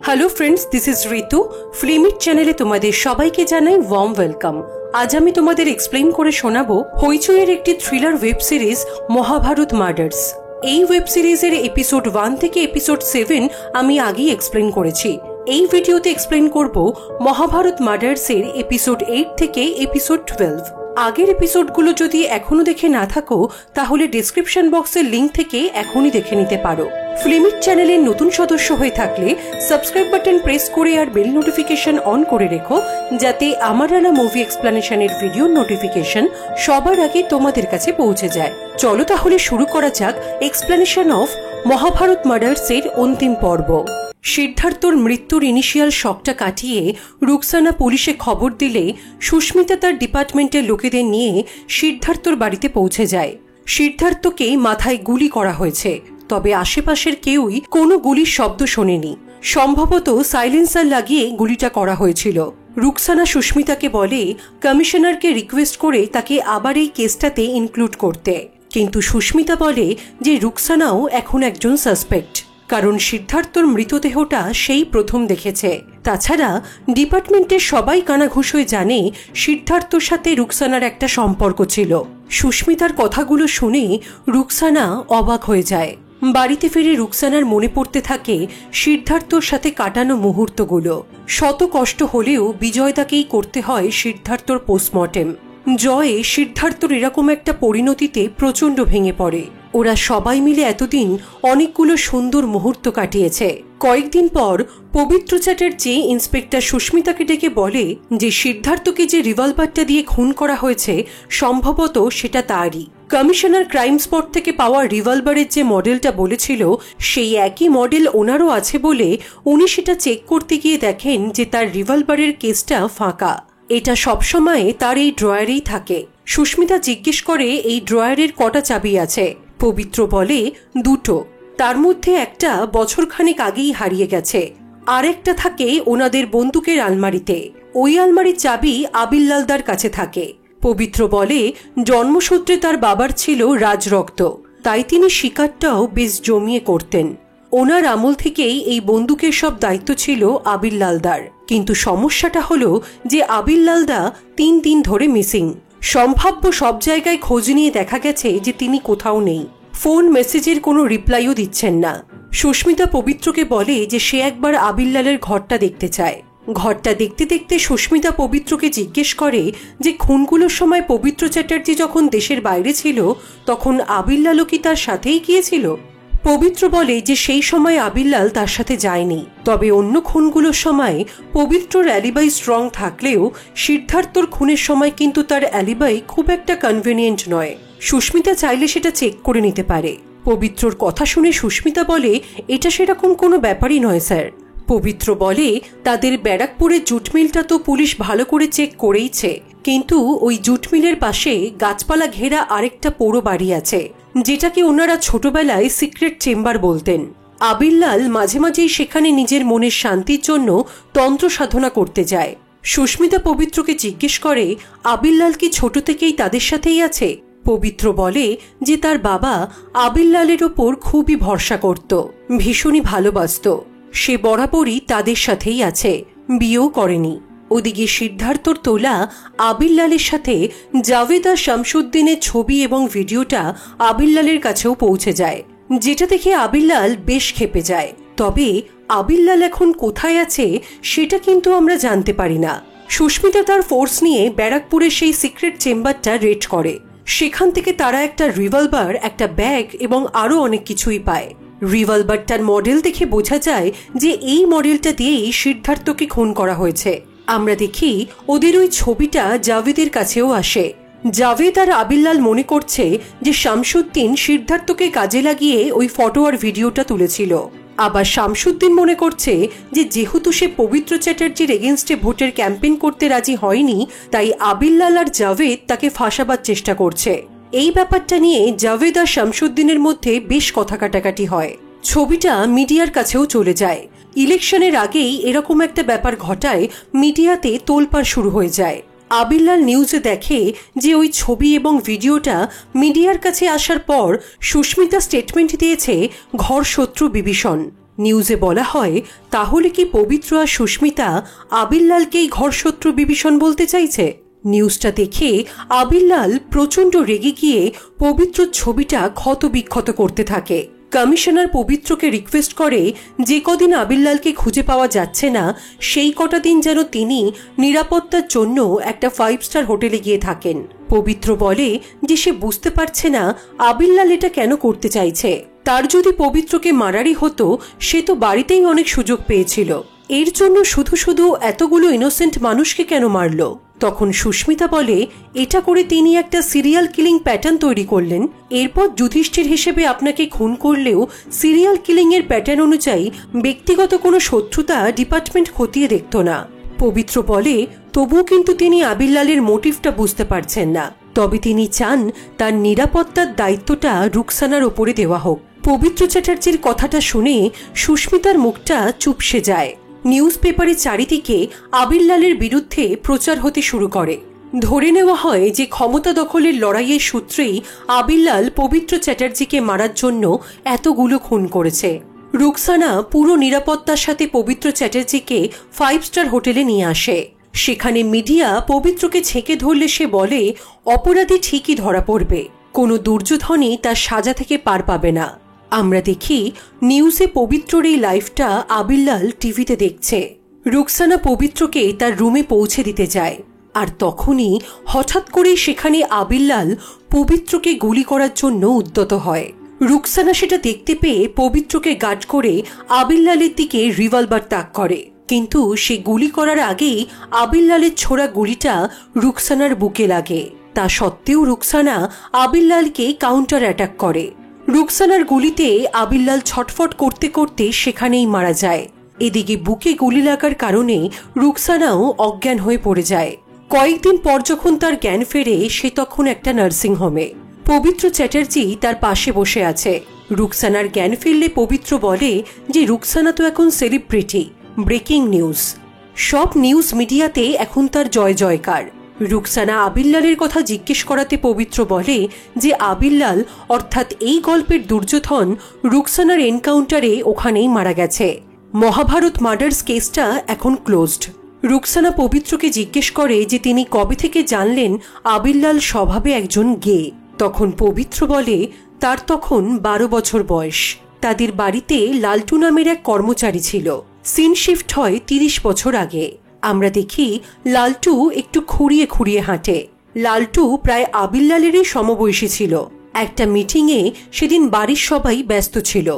Hello friends, this is ঋতু। ফিল্মিট চ্যানেলে তোমাদের সবাইকে জানাই ওয়ার্ম ওয়েলকাম। আজ আমি তোমাদের এক্সপ্লেইন করে শোনাবো হইচইয়ের একটি thriller web series Mahabharat murders. এই ওয়েব সিরিজের এপিসোড 1 থেকে এপিসোড 7 আমি আগেই এক্সপ্লেইন করেছি। এই ভিডিওতে এক্সপ্লেইন করব মহাভারত মার্ডার্সের এপিসোড 8 থেকে এপিসোড 12। আগের এপিসোডগুলো যদি এখনো দেখে না থাকো তাহলে ডেসক্রিপশন বক্সের লিংক থেকে এখনই দেখে নিতে পারো। ফিল্মিট চ্যানেলের নতুন সদস্য হয়ে থাকলে সাবস্ক্রাইব বাটন প্রেস করে আর বেল নোটিফিকেশন অন করে রেখো, যাতে আমার আনা মুভি এক্সপ্লেনেশনের ভিডিও নোটিফিকেশন সবার আগে তোমাদের কাছে পৌঁছে যায়। চলো তাহলে শুরু করা যাক এক্সপ্লেনেশন অফ মহাভারত মার্ডার্সের অন্তিম পর্ব। সিদ্ধার্থর মৃত্যুর ইনিশিয়াল শকটা কাটিয়ে রুকসানা পুলিশে খবর দিলে সুস্মিতা তার ডিপার্টমেন্টের লোকেদের নিয়ে সিদ্ধার্থর বাড়িতে পৌঁছে যায়। সিদ্ধার্থকে মাথায় গুলি করা হয়েছে, তবে আশেপাশের কেউই কোনো গুলির শব্দ শোনেনি। সম্ভবত সাইলেন্সার লাগিয়ে গুলিটা করা হয়েছিল। রুকসানা সুস্মিতাকে বলে কমিশনারকে রিকোয়েস্ট করে তাকে আবার এই কেসটাতে ইনক্লুড করতে, কিন্তু সুস্মিতা বলে যে রুকসানাও এখন একজন সাসপেক্ট, কারণ সিদ্ধার্থর মৃতদেহটা সেই প্রথম দেখেছে। তাছাড়া ডিপার্টমেন্টের সবাই কানাঘুষোয় জানে সিদ্ধার্থর সাথে রুকসানার একটা সম্পর্ক ছিল। সুস্মিতার কথাগুলো শুনে রুকসানা অবাক হয়ে যায়। বাড়িতে ফিরে রুকসানার মনে পড়তে থাকে সিদ্ধার্থর সাথে কাটানো মুহূর্তগুলো। শত কষ্ট হলেও বিজয়দাকেই করতে হয় সিদ্ধার্থর পোস্টমর্টেম। জয়ে সিদ্ধার্থর এরকম একটা পরিণতিতে প্রচণ্ড ভেঙে পড়ে। ওরা সবাই মিলে এতদিন অনেকগুলো সুন্দর মুহূর্ত কাটিয়েছে। কয়েকদিন পর পবিত্র চ্যাটার্জি ইন্সপেক্টর সুস্মিতাকে ডেকে বলে যে সিদ্ধার্থকে যে রিভলভারটা দিয়ে খুন করা হয়েছে সম্ভবত সেটা তারই। কমিশনার ক্রাইম স্পট থেকে পাওয়া রিভলভারের যে মডেলটা বলেছিল সেই একই মডেল ওনারও আছে বলে উনি সেটা চেক করতে গিয়ে দেখেন যে তার রিভলভারের কেসটা ফাঁকা। এটা সবসময় তার এই ড্রয়ারেই থাকে। সুস্মিতা জিজ্ঞেস করে এই ড্রয়ারের কটা চাবি আছে। পবিত্র বলে দুটো, তার মধ্যে একটা বছরখানেক আগেই হারিয়ে গেছে, আর একটা থাকে ওনাদের বন্দুকের আলমারিতে। ওই আলমারির চাবি আবিল্লালদার কাছে থাকে। পবিত্র বলে জন্মসূত্রে তার বাবার ছিল রাজরক্ত, তাই তিনি শিকারটাও বেশ জমিয়ে করতেন। ওনার আমল থেকেই এই বন্দুকের সব দায়িত্ব ছিল আবিল্লালদার, কিন্তু সমস্যাটা হলো যে আবিল্লালদা 3 দিন ধরে মিসিং। সম্ভাব্য সব জায়গায় খোঁজ নিয়ে দেখা গেছে যে তিনি কোথাও নেই। ফোন মেসেজের কোনো রিপ্লাইও দিচ্ছেন না। সুস্মিতা পবিত্রকে বলে যে সে একবার আবিল্লালের ঘরটা দেখতে চায়। ঘরটা দেখতে দেখতে সুস্মিতা পবিত্রকে জিজ্ঞেস করে যে খুনগুলোর সময় পবিত্র চ্যাটার্জি যখন দেশের বাইরে ছিল তখন আবিল্লালও কি তার সাথেই গিয়েছিল? পবিত্র বলে যে সেই সময় আবিল্লাল তার সাথে যায়নি, তবে অন্য খুনগুলোর সময় পবিত্রর অ্যালিবাই স্ট্রং থাকলেও সিদ্ধার্থর খুনের সময় কিন্তু তার অ্যালিবাই খুব একটা কনভেনিয়েন্ট নয়। সুস্মিতা চাইলে সেটা চেক করে নিতে পারে। পবিত্রর কথা শুনে সুস্মিতা বলে এটা সেরকম কোনো ব্যাপারই নয় স্যার। পবিত্র বলে তাদের ব্যারাকপুরের জুট মিলটা তো পুলিশ ভালো করে চেক করেইছে, কিন্তু ওই জুট মিলের পাশে গাছপালা ঘেরা আরেকটা পোড়ো বাড়ি আছে, যেটাকে ওনারা ছোটবেলায় সিক্রেট চেম্বার বলতেন। আবিল্লাল মাঝে মাঝেই সেখানে নিজের মনের শান্তির জন্য তন্ত্র সাধনা করতে যায়। সুস্মিতা পবিত্রকে জিজ্ঞেস করে আবিল্লাল কি ছোট থেকেই তাদের সাথেই আছে? পবিত্র বলে যে তার বাবা আবিল্লালের ওপর খুবই ভরসা করত, ভীষণই ভালোবাসত। সে বরাবরই তাদের সাথেই আছে, বিয়েও করেনি। ওদিকে সিদ্ধার্থর তোলা আবিল্লালের সাথে জাভেদ আর শামসুদ্দিনের ছবি এবং ভিডিওটা আবিল্লালের কাছেও পৌঁছে যায়, যেটা দেখে আবিল্লাল বেশ ক্ষেপে যায়। তবে আবিল্লাল এখন কোথায় আছে সেটা কিন্তু আমরা জানতে পারি না। সুস্মিতা তার ফোর্স নিয়ে ব্যারাকপুরের সেই সিক্রেট চেম্বারটা রেড করে। সেখান থেকে তারা একটা রিভলভার, একটা ব্যাগ এবং আরও অনেক কিছুই পায়। রিভলভারটার মডেল দেখে বোঝা যায় যে এই মডেলটা দিয়েই সিদ্ধার্থকে খুন করা হয়েছে। আমরা দেখি ওদের ওই ছবিটা জাভেদের কাছেও আসে। জাভেদ আর আবিল্লাল মনে করছে যে শামসুদ্দিন সিদ্ধার্থকে কাজে লাগিয়ে ওই ফটো আর ভিডিওটা তুলেছিল। আবার শামসুদ্দিন মনে করছে যে যেহেতু সে পবিত্র চ্যাটার্জির এগেনস্টে ভোটের ক্যাম্পেইন করতে রাজি হয়নি, তাই আবিল্লাল আর জাভেদ তাকে ফাঁসাবার চেষ্টা করছে। এই ব্যাপারটা নিয়ে জাভেদ আর শামসুদ্দিনের মধ্যে বেশ কথা কাটাকাটি হয়। ছবিটা মিডিয়ার কাছেও চলে যায়। ইলেকশনের আগেই এরকম একটা ব্যাপার ঘটায় মিডিয়াতে তোলপাড় শুরু হয়ে যায়। আবিল্লাল নিউজে দেখে যে ওই ছবি এবং ভিডিওটা মিডিয়ার কাছে আসার পর সুস্মিতা স্টেটমেন্ট দিয়েছে ঘর শত্রু বিভীষণ। নিউজে বলা হয়, তাহলে কি পবিত্র আর সুস্মিতা আবিরলালকেই ঘরশত্রু বিভীষণ বলতে চাইছে? নিউজটা দেখে আবিরলাল প্রচণ্ড রেগে গিয়ে পবিত্রর ছবিটা ক্ষতবিক্ষত করতে থাকে। কমিশনার পবিত্রকে রিকোয়েস্ট করে যে কদিন আবিরলালকে খুঁজে পাওয়া যাচ্ছে না সেই কটা দিন যেন তিনি নিরাপত্তার জন্য একটা 5 স্টার হোটেলে গিয়ে থাকেন। পবিত্র বলে যে সে বুঝতে পারছে না আবিরলাল এটা কেন করতে চাইছে। তার যদি পবিত্রকে মারারই হতো সে তো বাড়িতেই অনেক সুযোগ পেয়েছিল, এর জন্য শুধু শুধু এতগুলো ইনোসেন্ট মানুষকে কেন মারল? তখন সুস্মিতা বলে এটা করে তিনি একটা সিরিয়াল কিলিং প্যাটার্ন তৈরি করলেন, এরপর যুধিষ্ঠির হিসেবে আপনাকে খুন করলেও সিরিয়াল কিলিং এর প্যাটার্ন অনুযায়ী ব্যক্তিগত কোনো শত্রুতা ডিপার্টমেন্ট খতিয়ে দেখত না। পবিত্র বলে তবুও কিন্তু তিনি আবিরলালের মোটিভটা বুঝতে পারছেন না, তবে তিনি চান তার নিরাপত্তার দায়িত্বটা রুকসানার ওপরে দেওয়া হোক। পবিত্র চ্যাটার্জির কথাটা শুনে সুস্মিতার মুখটা চুপসে যায়। নিউজ পেপারে চারিদিকে আবিরলালের বিরুদ্ধে প্রচার হতে শুরু করে। ধরে নেওয়া হয় যে ক্ষমতা দখলের লড়াইয়ের সূত্রেই আবিরলাল পবিত্র চ্যাটার্জিকে মারার জন্য এতগুলো খুন করেছে। রুকসানা পুরো নিরাপত্তার সাথে পবিত্র চ্যাটার্জিকে 5 স্টার হোটেলে নিয়ে আসে। সেখানে মিডিয়া পবিত্রকে ছেঁকে ধরলে সে বলে অপরাধী ঠিকই ধরা পড়বে, কোনো দুর্যোধনই তার সাজা থেকে পার পাবে না। আমরা দেখি নিউজে পবিত্রর এই লাইফটা আবিরলাল টিভিতে দেখছে। রুকসানা পবিত্রকে তার রুমে পৌঁছে দিতে যায়, আর তখনই হঠাৎ করেই সেখানে আবিরলাল পবিত্রকে গুলি করার জন্য উদ্যত হয়। রুকসানা সেটা দেখতে পেয়ে পবিত্রকে গার্ড করে আবিরলালের দিকে রিভলভার তাক করে, কিন্তু সে গুলি করার আগেই আবিরলালের ছোড়া গুলিটা রুকসানার বুকে লাগে। তা সত্ত্বেও রুকসানা আবিরলালকে কাউন্টার অ্যাটাক করে। রুকসানার গুলিতে আবিরলাল ছটফট করতে করতে সেখানেই মারা যায়। এদিকে বুকে গুলি লাগার কারণে রুকসানাও অজ্ঞান হয়ে পড়ে যায়। কয়েকদিন পর যখন তার জ্ঞান ফেরে সে তখন একটা নার্সিং হোমে। পবিত্র চ্যাটার্জি তার পাশে বসে আছে। রুকসানার জ্ঞান ফিরলে পবিত্র বলে যে রুকসানা তো এখন সেলিব্রিটি, ব্রেকিং নিউজ, সব নিউজ মিডিয়াতে এখন তার জয় জয়কার। রুকসানা আবিরলালের কথা জিজ্ঞেস করাতে পবিত্র বলে যে আবিরলাল অর্থাৎ এই গল্পের দুর্যোধন রুকসানার এনকাউন্টারে ওখানেই মারা গেছে। মহাভারত মার্ডার্স কেসটা এখন ক্লোজড। রুকসানা পবিত্রকে জিজ্ঞেস করে যে তিনি কবে থেকে জানলেন আবিরলাল স্বভাবে একজন গে। তখন পবিত্র বলে তার তখন 12 বছর বয়স। তাদের বাড়িতে লালটু নামের এক কর্মচারী ছিল। সিন শিফট হয় 30 বছর আগে। আমরা দেখি লালটু একটু খুঁড়িয়ে খুঁড়িয়ে হাঁটে। লালটু প্রায় আবিরলালেরই সমবয়সী ছিল। একটা মিটিংয়ে সেদিন বাড়ির সবাই ব্যস্ত ছিল।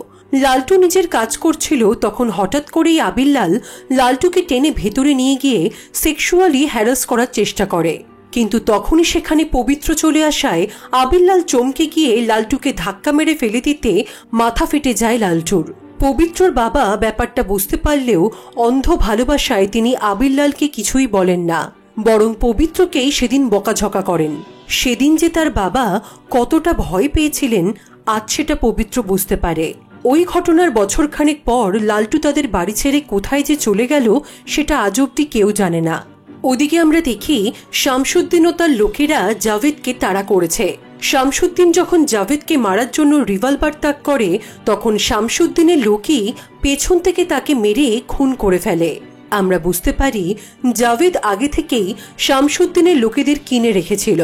লালটু নিজের কাজ করছিল, তখন হঠাৎ করেই আবিরলাল লালটুকে টেনে ভেতরে নিয়ে গিয়ে সেক্সুয়ালি হ্যারাস করার চেষ্টা করে, কিন্তু তখনই সেখানে পবিত্র চলে আসায় আবিরলাল চমকে গিয়ে লালটুকে ধাক্কা মেরে ফেলে দিতে মাথা ফেটে যায় লালটুর। পবিত্রর বাবা ব্যাপারটা বুঝতে পারলেও অন্ধ ভালোবাসায় তিনি আবিরলালকে কিছুই বলেন না, বরং পবিত্রকেই সেদিন বকাঝকা করেন। সেদিন যে তার বাবা কতটা ভয় পেয়েছিলেন আজ সেটা পবিত্র বুঝতে পারে। ওই ঘটনার বছরখানেক পর লালটু তাদের বাড়ি ছেড়ে কোথায় যে চলে গেল সেটা আজ অব্দি কেউ জানে না। ওদিকে আমরা দেখি শামসুদ্দিন ও তার লোকেরা জাভেদকে তাড়া করেছে। শামসুদ্দিন যখন জাভেদকে মারার জন্য রিভলভার তাক করে তখন শামসুদ্দিনের লোকই পেছন থেকে তাকে মেরে খুন করে ফেলে। আমরা বুঝতে পারি জাভেদ আগে থেকেই শামসুদ্দিনের লোকেদের কিনে রেখেছিল,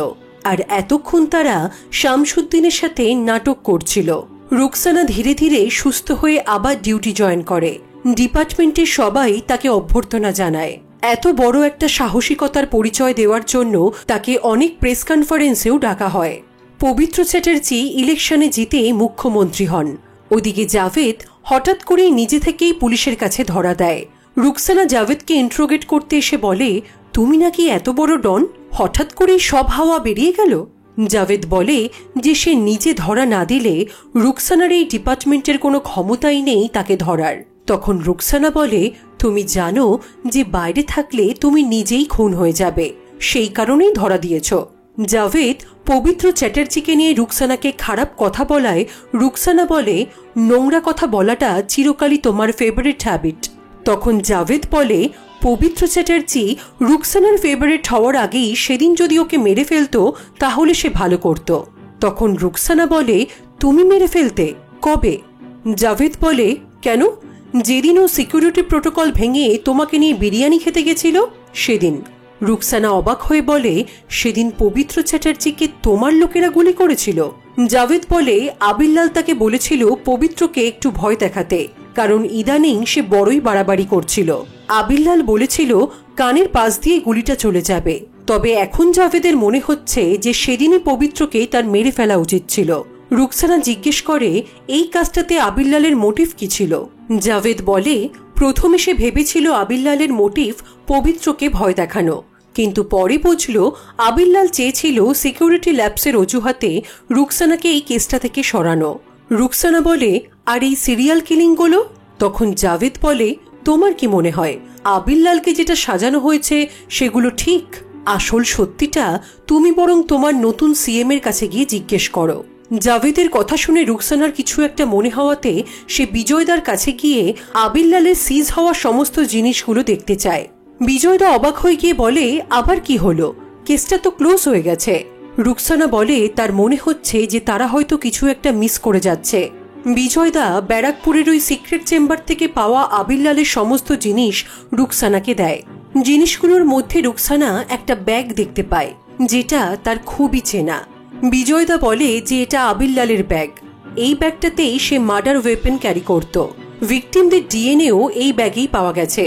আর এতক্ষণ তারা শামসুদ্দিনের সাথে নাটক করছিল। রুকসানা ধীরে ধীরে সুস্থ হয়ে আবার ডিউটি জয়েন করে। ডিপার্টমেন্টের সবাই তাকে অভ্যর্থনা জানায়। এত বড় একটা সাহসিকতার পরিচয় দেওয়ার জন্য তাকে অনেক প্রেস কনফারেন্সেও ডাকা হয়। পবিত্র চ্যাটার্জি ইলেকশনে জিতে মুখ্যমন্ত্রী হন। ওদিকে জাভেদ হঠাৎ করেই নিজে থেকেই পুলিশের কাছে ধরা দেয়। রুকসানা জাভেদকে ইন্ট্রোগেট করতে এসে বলে, তুমি নাকি এত বড় ডন, হঠাৎ করেই সব হাওয়া বেরিয়ে গেল? জাভেদ বলে যে সে নিজে ধরা না দিলে রুকসানার এই ডিপার্টমেন্টের কোনো ক্ষমতাই নেই তাকে ধরার। তখন রুকসানা বলে, তুমি জানো যে বাইরে থাকলে তুমি নিজেই খুন হয়ে যাবে, সেই কারণেই ধরা দিয়েছ। জাভেদ পবিত্র চ্যাটার্জিকে নিয়ে রুকসানাকে খারাপ কথা বলায় রুকসানা বলে, নোংরা কথা বলাটা চিরকালই তোমার ফেভারিট হ্যাবিট। তখন জাভেদ বলে, পবিত্র চ্যাটার্জি রুকসানার ফেভারিট হওয়ার আগেই সেদিন যদি ওকে মেরে ফেলতো তাহলে সে ভালো করত। তখন রুকসানা বলে, তুমি মেরে ফেলতে? কবে? জাভেদ বলে, কেন, যেদিন ও সিকিউরিটি প্রোটোকল ভেঙে তোমাকে নিয়ে বিরিয়ানি খেতে গেছিল সেদিন। রুকসানা অবাক হয়ে বলে, সেদিন পবিত্র চ্যাটার্জিকে তোমার লোকেরা গুলি করেছিল? জাভেদ বলে, আবিল্লাল তাকে বলেছিল পবিত্রকে একটু ভয় দেখাতে, কারণ ইদানিং সে বড়ই বাড়াবাড়ি করছিল। আবিল্লাল বলেছিল কানের পাশ দিয়ে গুলিটা চলে যাবে। তবে এখন জাভেদের মনে হচ্ছে যে সেদিনই পবিত্রকে তার মেরে ফেলা উচিত ছিল। রুকসানা জিজ্ঞেস করে, এই কাজটাতে আবিল্লালের মোটিভ কি ছিল? জাভেদ বলে, প্রথমে সে ভেবেছিল আবিল্লালের মোটিভ পবিত্রকে ভয় দেখানো, কিন্তু পরে বুঝল আবিল্লাল চেয়েছিল সিকিউরিটি ল্যাপসের অজুহাতে রুকসানাকে এই কেসটা থেকে সরানো। রুকসানা বলে, আর এই সিরিয়াল কিলিংগুলো? তখন জাভেদ বলে, তোমার কি মনে হয় আবিল্লালকে যেটা সাজানো হয়েছে সেগুলো ঠিক? আসল সত্যিটা তুমি বরং তোমার নতুন সিএম এর কাছে গিয়ে জিজ্ঞেস করো। জাভেদের কথা শুনে রুকসানার কিছু একটা মনে হওয়াতে সে বিজয়দার কাছে গিয়ে আবিল্লালের সিজ হওয়া সমস্ত জিনিসগুলো দেখতে চায়। বিজয়দা অবাক হয়ে গিয়ে বলে, আবার কি হলো? কেসটা তো ক্লোজ হয়ে গেছে। রুকসানা বলে, তার মনে হচ্ছে যে তারা হয়তো কিছু একটা মিস করে যাচ্ছে। বিজয়দা ব্যারাকপুরের ওই সিক্রেট চেম্বার থেকে পাওয়া আবিল্লালের সমস্ত জিনিস রুকসানাকে দেয়। জিনিসগুলোর মধ্যে রুকসানা একটা ব্যাগ দেখতে পায়, যেটা তার খুবই চেনা। বিজয়দা বলে যে এটা আবিল্লালের ব্যাগ। এই ব্যাগটাতেই সে মার্ডার ওয়েপেন ক্যারি করত। ভিকটিমদের ডিএনএও এই ব্যাগেই পাওয়া গেছে।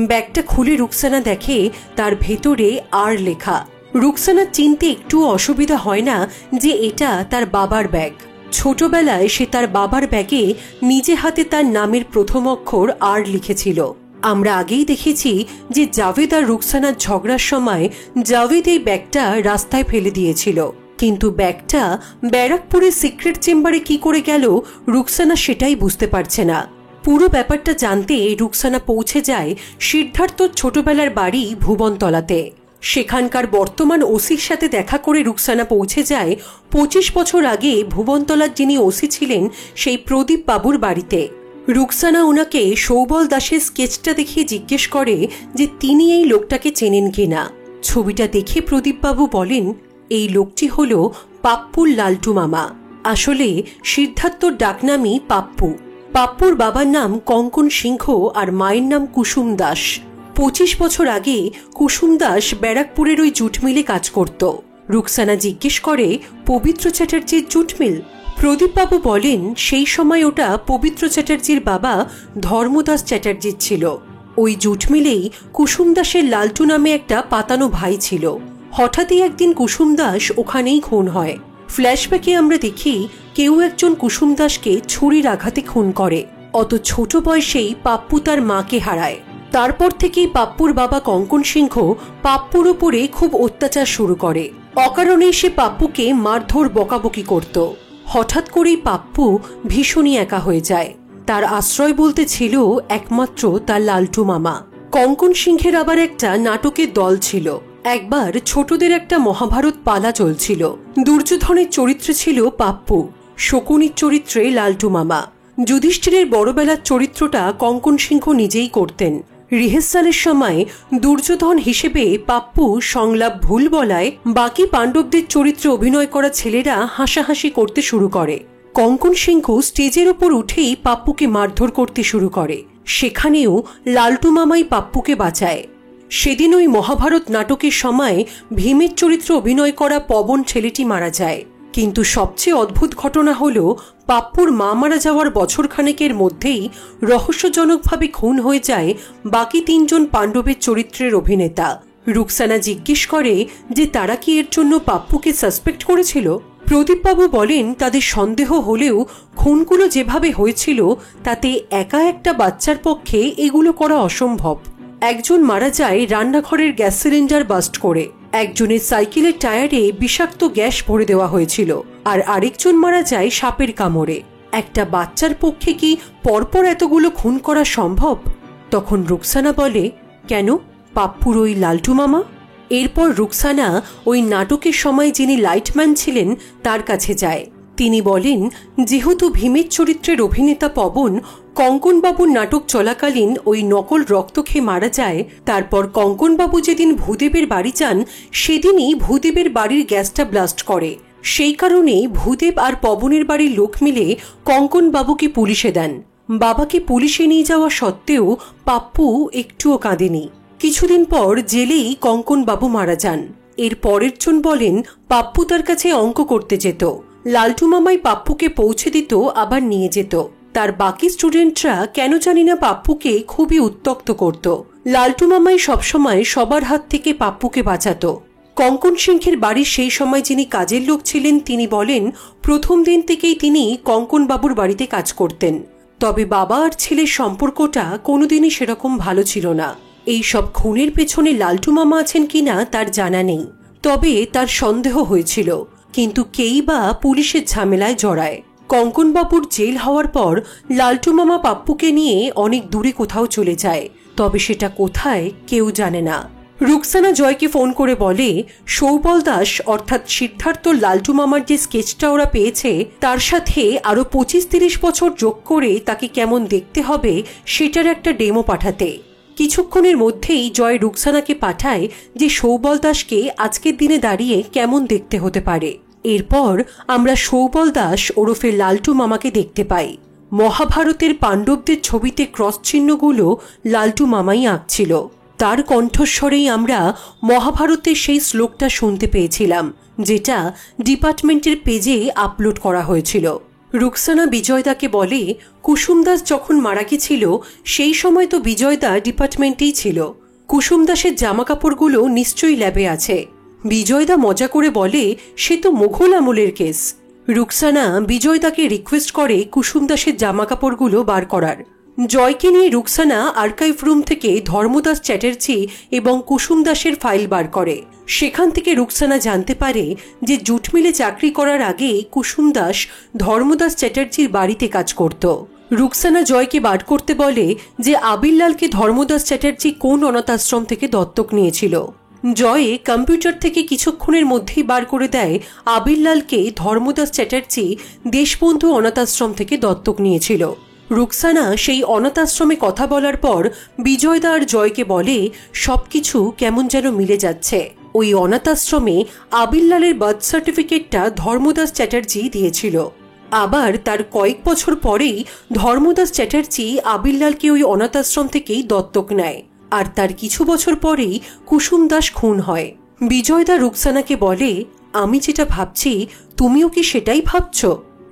ব্যাগটা খুলে রুকসানা দেখে তার ভেতরে আর লেখা। রুকসানার চিনতে একটু অসুবিধা হয় না যে এটা তার বাবার ব্যাগ। ছোটবেলায় সে তার বাবার ব্যাগে নিজে হাতে তার নামের প্রথম অক্ষর আর লিখেছিল। আমরা আগেই দেখেছি যে জাভেদ আর রুকসানার ঝগড়ার সময় জাভেদ এই ব্যাগটা রাস্তায় ফেলে দিয়েছিল, কিন্তু ব্যাগটা ব্যারাকপুরের সিক্রেট চেম্বারে কি করে গেল রুকসানা সেটাই বুঝতে পারছে না। পুরো ব্যাপারটা জানতে রুকসানা পৌঁছে যায় সিদ্ধার্থর ছোটবেলার বাড়ি ভুবনতলাতে। সেখানকার বর্তমান ওসির সাথে দেখা করে রুকসানা পৌঁছে যায় 25 বছর আগে ভুবনতলার যিনি ওসি ছিলেন সেই প্রদীপ বাবুর বাড়িতে। রুকসানা ওনাকে সৌবল দাসের স্কেচটা দেখিয়ে জিজ্ঞেস করে যে তিনি এই লোকটাকে চেনেন কিনা। ছবিটা দেখে প্রদীপবাবু বলেন, এই লোকটি হল পাপ্পুর লালটু মামা। আসলে সিদ্ধার্থর ডাকনামই পাপ্পু। পাপ্পুর বাবার নাম কঙ্কন সিংহ আর মায়ের নাম কুসুম দাস। 25 বছর আগে কুসুম দাস ব্যারাকপুরের ওই জুট মিলে কাজ করত। রুকসানা জিজ্ঞেস করে, পবিত্র চ্যাটার্জির জুট মিল? প্রদীপবাবু বলেন, সেই সময় ওটা পবিত্র চ্যাটার্জির বাবা ধর্মদাস চ্যাটার্জির ছিল। ওই জুট মিলেই কুসুম দাসের লালটু নামে একটা পাতানো ভাই ছিল। হঠাৎই একদিন কুসুম দাস ওখানেই খুন হয়। ফ্ল্যাশব্যাকে আমরা দেখি কেউ একজন কুসুম দাসকে ছুরির আঘাতে খুন করে। অত ছোট বয়সেই পাপ্পু তার মাকে হারায়। তারপর থেকেই পাপ্পুর বাবা কঙ্কন সিংহ পাপ্পুর উপরে খুব অত্যাচার শুরু করে। অকারণেই সে পাপ্পুকে মারধর বকাবকি করত। হঠাৎ করেই পাপ্পু ভীষণই একা হয়ে যায়। তার আশ্রয় বলতে ছিল একমাত্র তার লালটু মামা। কঙ্কন সিংহের আবার একটা নাটকের দল ছিল। একবার ছোটদের একটা মহাভারত পালা চলছিল। দুর্যোধনের চরিত্রে ছিল পাপ্পু, শকুনির চরিত্রে লালটু মামা। যুধিষ্ঠিরের বড়বেলার চরিত্রটা কঙ্কন সিংহ নিজেই করতেন। রিহার্সালের সময় দুর্যোধন হিসেবে পাপ্পু সংলাপ ভুল বলায় বাকি পাণ্ডবদের চরিত্রে অভিনয় করা ছেলেরা হাসাহাসি করতে শুরু করে। কঙ্কন সিংহ স্টেজের ওপর উঠেই পাপ্পুকে মারধর করতে শুরু করে। সেখানেও লালটু মামাই পাপ্পুকে বাঁচায়। সেদিন ওই মহাভারত নাটকের সময় ভীমের চরিত্রে অভিনয় করা পবন ছেলেটি মারা যায়। কিন্তু সবচেয়ে অদ্ভুত ঘটনা হলো পাপ্পুর মা মারা যাওয়ার বছরখানেকের মধ্যেই রহস্যজনকভাবে খুন হয়ে যায় বাকি 3 জন পাণ্ডবের চরিত্রের অভিনেতা। রুকসানা জিজ্ঞেস করে যে তারা কি এর জন্য পাপ্পুকে সাসপেক্ট করেছিল। প্রদীপবাবু বলেন, তাদের সন্দেহ হলেও খুনগুলো যেভাবে হয়েছিল তাতে একা একটা বাচ্চার পক্ষে এগুলো করা অসম্ভব। একজন মারা যায় রান্নাঘরের গ্যাস সিলিন্ডার বাস্ট করে, একজনের সাইকেলের টায়ারে বিষাক্ত গ্যাস ভরে দেওয়া হয়েছিল, আর আরেকজন মারা যায় সাপের কামড়ে। একটা বাচ্চার পক্ষে কি পরপর এতগুলো খুন করা সম্ভব? তখন রুকসানা বলে, কেন, পাপ্পুর ওই লালটু মামা? এরপর রুকসানা ওই নাটকের সময় যিনি লাইটম্যান ছিলেন তার কাছে যায়। তিনি বলেন, যেহেতু ভীমের চরিত্রের অভিনেতা পবন কঙ্কনবাবুর নাটক চলাকালীন ওই নকল রক্ত খেয়ে মারা যায়, তারপর কঙ্কনবাবু যেদিন ভূদেবের বাড়ি যান সেদিনই ভূদেবের বাড়ির গ্যাসটা ব্লাস্ট করে। সেই কারণে ভূদেব আর পবনের বাড়ির লোক মিলে কঙ্কনবাবুকে পুলিশে দেন। বাবাকে পুলিশে নিয়ে যাওয়া সত্ত্বেও পাপ্পু একটুও কাঁদেনি। কিছুদিন পর জেলেই কঙ্কন বাবু মারা যান। এর পরের জন বলেন পাপ্পু তার কাছে অঙ্ক করতে যেত। লালটু মামাই পাপ্পুকে পৌঁছে দিত, আবার নিয়ে যেত। তার বাকি স্টুডেন্টরা কেন জানি না পাপ্পুকে খুবই উত্ত্যক্ত করত। লালটু মামাই সবসময় সবার হাত থেকে পাপ্পুকে বাঁচাত। কঙ্কন সিংহের বাড়ির সেই সময় যিনি কাজের লোক ছিলেন তিনি বলেন প্রথম দিন থেকেই তিনি কঙ্কন বাবুর বাড়িতে কাজ করতেন। তবে বাবা আর ছেলের সম্পর্কটা কোনোদিনই সেরকম ভালো ছিল না। এই সব খুনের পেছনে লালটু মামা আছেন কিনা তার জানা নেই, তবে তার সন্দেহ হয়েছিল। কিন্তু কেই বা পুলিশের ঝামেলায় জড়ায়। কঙ্কনবাবুর জেল হওয়ার পর লালটু মামা পাপ্পুকে নিয়ে অনেক দূরে কোথাও চলে যায়, তবে সেটা কোথায় কেউ জানে না। রুকসানা জয়কে ফোন করে বলে সৌবল দাস অর্থাৎ সিদ্ধার্থ লালটু মামার যে স্কেচটা ওরা পেয়েছে তার সাথে আরো 25-30 বছর যোগ করে তাকে কেমন দেখতে হবে সেটার একটা ডেমো পাঠাতে। কিছুক্ষণের মধ্যেই জয় রুকসানাকে পাঠায় যে সৌবল দাসকে আজকের দিনে দাঁড়িয়ে কেমন দেখতে হতে পারে। এরপর আমরা সৌবল দাস ওরফে লালটু মামাকে দেখতে পাই। মহাভারতের পাণ্ডবদের ছবিতে ক্রস চিহ্নগুলো লালটু মামাই আঁকছিল। তার কণ্ঠস্বরেই আমরা মহাভারতের সেই শ্লোকটা শুনতে পেয়েছিলাম, যেটা ডিপার্টমেন্টের পেজে আপলোড করা হয়েছিল। রুকসানা বিজয়দাকে বলে কুসুম দাস যখন মারা গেছিল সেই সময় তো বিজয়দা ডিপার্টমেন্টেই ছিল। কুসুম দাসের জামা কাপড়গুলো নিশ্চয়ই ল্যাবে আছে। বিজয়দা মজা করে বলে সে তো মুঘল আমলের কেস। রুকসানা বিজয়দাকে রিকোয়েস্ট করে কুসুম দাসের জামা কাপড়গুলো বার করার। জয়কে নিয়ে রুকসানা আর্কাইভ রুম থেকে ধর্মদাস চ্যাটার্জি এবং কুসুম দাসের ফাইল বার করে। সেখান থেকে রুকসানা জানতে পারে যে জুট মিলে চাকরি করার আগে কুসুম দাস ধর্মদাস চ্যাটার্জির বাড়িতে কাজ করত। রুকসানা জয়কে বার করতে বলে যে আবিরলালকে ধর্মদাস চ্যাটার্জি কোন অনাথ আশ্রম থেকে দত্তক নিয়েছিল। জয়ে কম্পিউটার থেকে কিছুক্ষণের মধ্যেই বার করে দেয় আবিরলালকে ধর্মদাস চ্যাটার্জি দেশবন্ধু অনাথ আশ্রম থেকে দত্তক নিয়েছিল। রুকসানা সেই অনাথ আশ্রমে কথা বলার পর বিজয়দা আর জয়কে বলে সবকিছু কেমন যেন মিলে যাচ্ছে। ওই অনাথ আশ্রমে আবিরলালের বার্থ সার্টিফিকেটটা ধর্মদাস চ্যাটার্জি দিয়েছিল। আবার তার কয়েক বছর পরেই ধর্মদাস চ্যাটার্জি আবিরলালকে ওই অনাথ আশ্রম থেকেই দত্তক নেয়। আর তার কিছু বছর পরেই কুসুম দাস খুন হয়। বিজয়দা রুকসানাকে বলে আমি যেটা ভাবছি তুমিও কি সেটাই ভাবছ?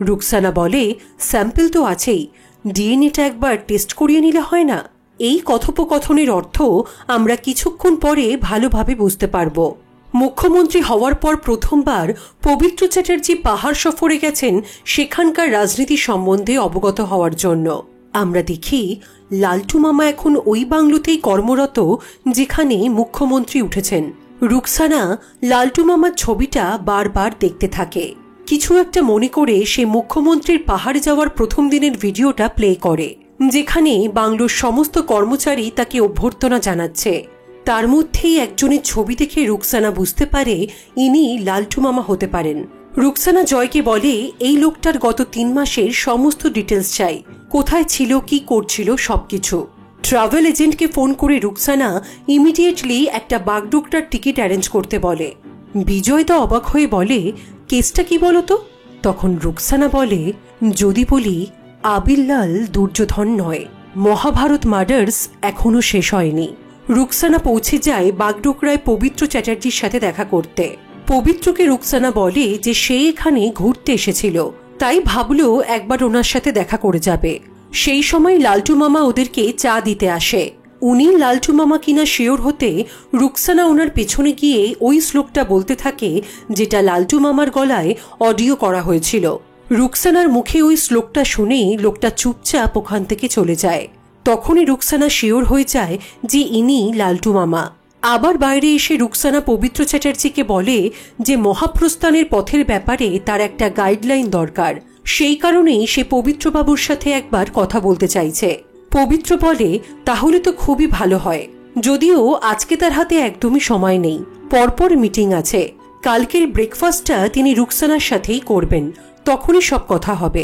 রুকসানা বলে স্যাম্পল তো আছেই, ডিএনএটা একবার টেস্ট করিয়ে নিলে হয় না? এই কথোপকথনের অর্থ আমরা কিছুক্ষণ পরে ভালোভাবে বুঝতে পারব। মুখ্যমন্ত্রী হওয়ার পর প্রথমবার পবিত্র চ্যাটার্জি পাহাড় সফরে গেছেন সেখানকার রাজনীতি সম্বন্ধে অবগত হওয়ার জন্য। আমরা দেখি লালটু মামা এখন ওই বাংলোতেই কর্মরত যেখানে মুখ্যমন্ত্রী উঠেছেন। রুকসানা লালটু মামার ছবিটা বারবার দেখতে থাকে। কিছু একটা মনে করে সে মুখ্যমন্ত্রীর পাহাড়ে যাওয়ার প্রথম দিনের ভিডিওটা প্লে করে, যেখানে বাংলোর সমস্ত কর্মচারী তাকে অভ্যর্থনা জানাচ্ছে। তার মধ্যেই একজনের ছবি দেখে রুকসানা বুঝতে পারে ইনি লালটু মামা হতে পারেন। রুকসানা জয়কে বলে এই লোকটার গত 3 মাসের সমস্ত ডিটেলস চাই, কোথায় ছিল, কি করছিল সবকিছু। ট্রাভেল এজেন্টকে ফোন করে রুকসানা ইমিডিয়েটলি একটা বাগডোগরার টিকিট অ্যারেঞ্জ করতে বলে। বিজয়দা অবাক হয়ে বলে কেসটা কি বলতো? তখন রুকসানা বলে যদি বলি আবিরলাল দুর্যোধন নয়, মহাভারত মার্ডার্স এখনো শেষ হয়নি। রুকসানা পৌঁছে যায় বাগডোগরায় পবিত্র চ্যাটার্জির সাথে দেখা করতে। পবিত্রকে রুকসানা বলে যে সে এখানে ঘুরতে এসেছিল, তাই ভাবলো একবার ওনার সাথে দেখা করে যাবে। সেই সময় লালটু মামা ওদেরকে চা দিতে আসে। উনি লালটু মামা কিনা শিওর হতে রুকসানা ওনার পেছনে গিয়ে ওই শ্লোকটা বলতে থাকে যেটা লালটু মামার গলায় অডিও করা হয়েছিল। রুকসানার মুখে ওই শ্লোকটা শুনেই লোকটা চুপচাপ ওখান থেকে চলে যায়। তখনই রুকসানা শিওর হয়ে যায় যে ইনি লালটু মামা। আবার বাইরে এসে রুকসানা পবিত্র চ্যাটার্জিকে বলে যে মহাপ্রস্থানের পথের ব্যাপারে তার একটা গাইডলাইন দরকার, সেই কারণেই সে পবিত্রবাবুর সাথে একবার কথা বলতে চাইছে। পবিত্র বলে তাহলে তো খুবই ভালো হয়, যদিও আজকে তার হাতে একদমই সময় নেই, পরপর মিটিং আছে। কালকের ব্রেকফাস্টটা তিনি রুকসানার সাথেই করবেন, তখনই সব কথা হবে।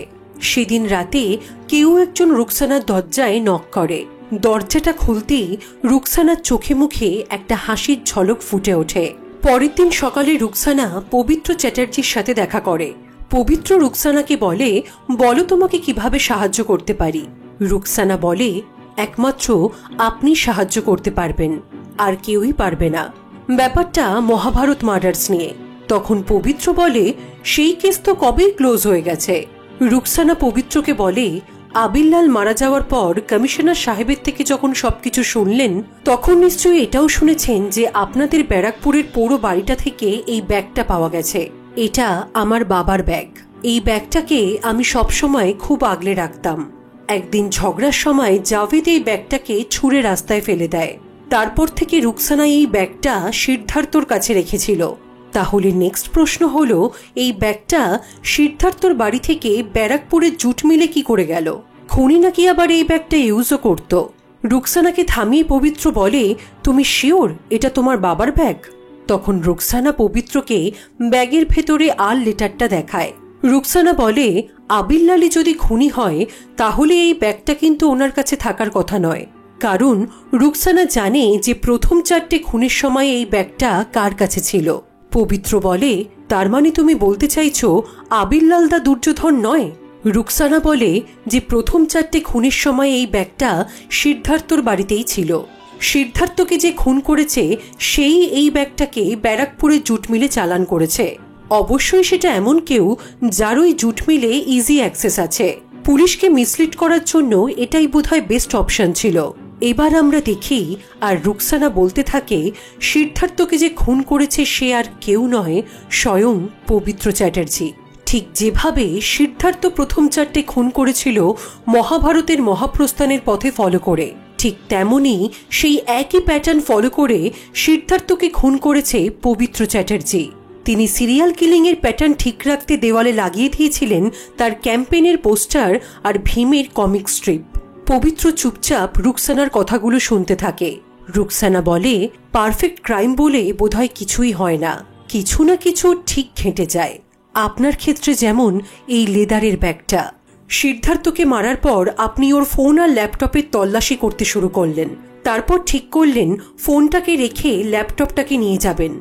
সেদিন রাতে কেউ একজন রুকসানার দরজায় নক করে। দরজাটা খুলতেই রুকসানার চোখে মুখে একটা হাসির ঝলক ফুটে ওঠে। পরের দিন সকালে রুকসানা পবিত্র চ্যাটার্জির সাথে দেখা করে। পবিত্র রুকসানাকে বলে বলো তোমাকে কিভাবে সাহায্য করতে পারি। রুকসানা বলে, একমাত্র আপনি সাহায্য করতে পারবেন, আর কেউই পারবে না। ব্যাপারটা মহাভারত মার্ডার্স নিয়ে। তখন পবিত্র বলে, সেই কেস তো কবেই ক্লোজ হয়ে গেছে। রুকসানা পবিত্রকে বলে, আবিল্লাল মারা যাওয়ার পর কমিশনার সাহেবের থেকে যখন সবকিছু শুনলেন, তখন নিশ্চয়ই এটাও শুনেছেন যে আপনাদের ব্যারাকপুরের পৌর বাড়িটা থেকে এই ব্যাগটা পাওয়া গেছে। এটা আমার বাবার ব্যাগ। এই ব্যাগটাকে আমি সবসময় খুব আগলে রাখতাম। একদিন ঝগড়ার সময় জাভেদ এই ব্যাগটাকে ছুঁড়ে রাস্তায় ফেলে দেয়। তারপর থেকে রুকসানা এই ব্যাগটা সিদ্ধার্থর কাছে রেখেছিল। তাহলে নেক্সট প্রশ্ন হলো, এই ব্যাগটা সিদ্ধার্থর বাড়ি থেকে ব্যারাকপুরের জুট মিলে কি করে গেল? খুনি নাকি আবার এই ব্যাগটা ইউজও করত? রুকসানাকে থামিয়ে পবিত্র বলে, তুমি শিওর এটা তোমার বাবার ব্যাগ? তখন রুকসানা পবিত্রকে ব্যাগের ভেতরে আর লেটারটা দেখায়। রুকসানা বলে, আবিল্লালি যদি খুনি হয় তাহলে এই ব্যাগটা কিন্তু ওনার কাছে থাকার কথা নয়, কারণ রুকসানা জানে যে প্রথম 4টে খুনের সময় এই ব্যাগটা কার কাছে ছিল। পবিত্র বলে, তার মানে তুমি বলতে চাইছো আবিল্লাল দা দুর্যোধন নয়? রুকসানা বলে যে প্রথম 4টে খুনের সময় এই ব্যাগটা সিদ্ধার্থর বাড়িতেই ছিল। সিদ্ধার্থকে যে খুন করেছে সেই এই ব্যাগটাকে ব্যারাকপুরে জুট মিলে চালান করেছে। অবশ্যই সেটা এমন কেউ যার ওই জুট মিলে ইজি অ্যাক্সেস আছে। পুলিশকে মিসলিড করার জন্য এটাই বোধহয় বেস্ট অপশন ছিল। এবার আমরা দেখি আর রুকসানা বলতে থাকে, সিদ্ধার্থকে যে খুন করেছে সে আর কেউ নয়, স্বয়ং পবিত্র চ্যাটার্জি। ঠিক যেভাবে সিদ্ধার্থ প্রথম 4টে খুন করেছিল মহাভারতের মহাপ্রস্থানের পথে ফলো করে, ঠিক তেমনি সেই একই প্যাটার্ন ফলো করে সিদ্ধার্থকে খুন করেছে পবিত্র চ্যাটার্জি। তিনি সিরিয়াল কিলিং এর প্যাটার্ন ঠিক রাখতে দেওয়ালে লাগিয়ে দিয়েছিলেন তার ক্যাম্পেইনের পোস্টার আর ভীমের কমিক স্ট্রিপ। পবিত্র চুপচাপ রুকসানার কথাগুলো শুনতে থাকে। রুকসানা বলে, পারফেক্ট ক্রাইম বলে বোধহয় কিছুই হয় না, কিছু না কিছু ঠিক ঘেঁটে যায়। আপনার ক্ষেত্রে যেমন এই লেদারের ব্যাগটা। সিদ্ধার্থকে মারার পর আপনি ওর ফোন আর ল্যাপটপের তল্লাশি করতে শুরু করলেন। তারপর ঠিক করলেন ফোনটাকে রেখে ল্যাপটপটাকে নিয়ে যাবেন।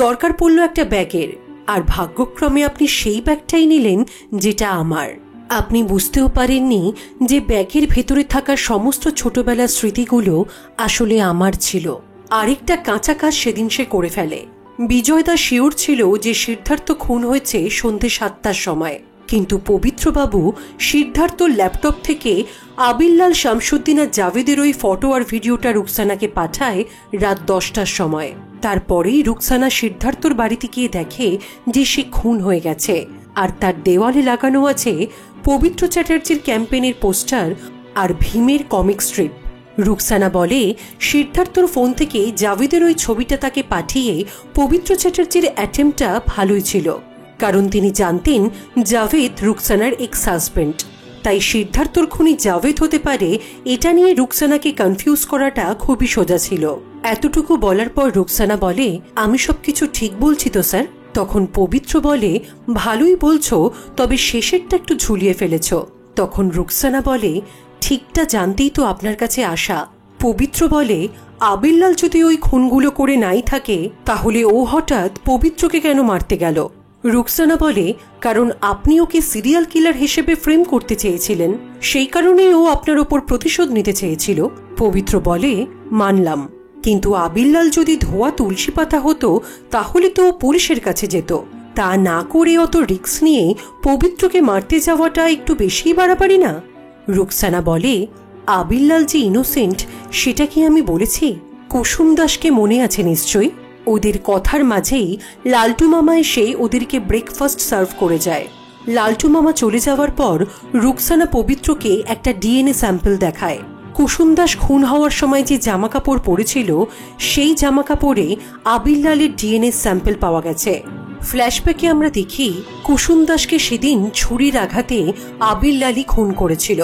দরকার পড়ল একটা ব্যাগের, আর ভাগ্যক্রমে আপনি সেই ব্যাগটাই নিলেন যেটা আমার। আপনি বুঝতেও পারেননি যে ব্যাগের ভেতরে থাকা সমস্ত ছোটবেলার স্মৃতিগুলো আসলে আমার ছিল। আরেকটা কাঁচা কাজ সেদিন সে করে ফেলে। বিজয়দা শিওর ছিল যে সিদ্ধার্থ খুন হয়েছে সন্ধ্যে 7টার সময়, কিন্তু পবিত্রবাবু সিদ্ধার্থর ল্যাপটপ থেকে আবিল্লাল, শামসুদ্দিন আর জাভেদের ওই ফটো আর ভিডিওটা রুকসানাকে পাঠায় রাত 10টার সময়। তারপরেই রুকসানা সিদ্ধার্থর বাড়িতে গিয়ে দেখে যে সে খুন হয়ে গেছে, আর তার দেওয়ালে লাগানো আছে পবিত্র চ্যাটার্জির ক্যাম্পেইনের পোস্টার আর ভীমের কমিক স্ট্রিপ। রুকসানা বলে, সিদ্ধার্থর ফোন থেকে জাভেদের ওই ছবিটা তাকে পাঠিয়ে পবিত্র চ্যাটার্জির অ্যাটেম্পটা ভালোই ছিল, কারণ তিনি জানতেন জাভেদ রুকসানার এক্স হাজব্যান্ড। তাই সিদ্ধার্থর খুনি জাভেদ হতে পারে এটা নিয়ে রুকসানাকে কনফিউজ করাটা খুবই সোজা ছিল। এতটুকু বলার পর রুকসানা বলে, আমি সবকিছু ঠিক বলছি তো স্যার? তখন পবিত্র বলে, ভালোই বলছো, তবে শেষেরটা একটু ঝুলিয়ে ফেলেছ। তখন রুকসানা বলে, ঠিকটা জানতেই তো আপনার কাছে আসা। পবিত্র বলে, আবিল্লাল যদি ওই খুনগুলো করে নাই থাকে তাহলে ও হঠাৎ পবিত্রকে কেন মারতে গেল? রুকসানা বলে, কারণ আপনি ওকে সিরিয়াল কিলার হিসেবে ফ্রেম করতে চেয়েছিলেন, সেই কারণেই ও আপনার ওপর প্রতিশোধ নিতে চেয়েছিল। পবিত্র বলে, মানলাম, কিন্তু আবিল্লাল যদি ধোয়া তুলসী পাতা হতো তাহলে তো পুলিশের কাছে যেত। তা না করে অত রিস্ক নিয়ে পবিত্রকে মারতে যাওয়াটা একটু বেশি বাড়াবাড়ি না? রুকসানা বলে, আবিল্লাল যে ইনোসেন্ট সেটা কি আমি বলেছি? কুসুম দাসকে মনে আছে নিশ্চয়ই। ওদের কথার মাঝেই লালটু মামা এসে ওদেরকে ব্রেকফাস্ট সার্ভ করে যায়। লালটু মামা চলে যাওয়ার পর রুকসানা পবিত্রকে একটা ডিএনএ স্যাম্পল দেখায়। কুসুম দাস খুন হওয়ার সময় যে জামা কাপড় পরেছিল সেই জামা কাপড়ে আবিল্লালের ডিএনএ স্যাম্পল পাওয়া গেছে। ফ্ল্যাশব্যাকে আমরা দেখি কুসুম দাসকে সেদিন ছুরির আঘাতে আবিল্লালই খুন করেছিল।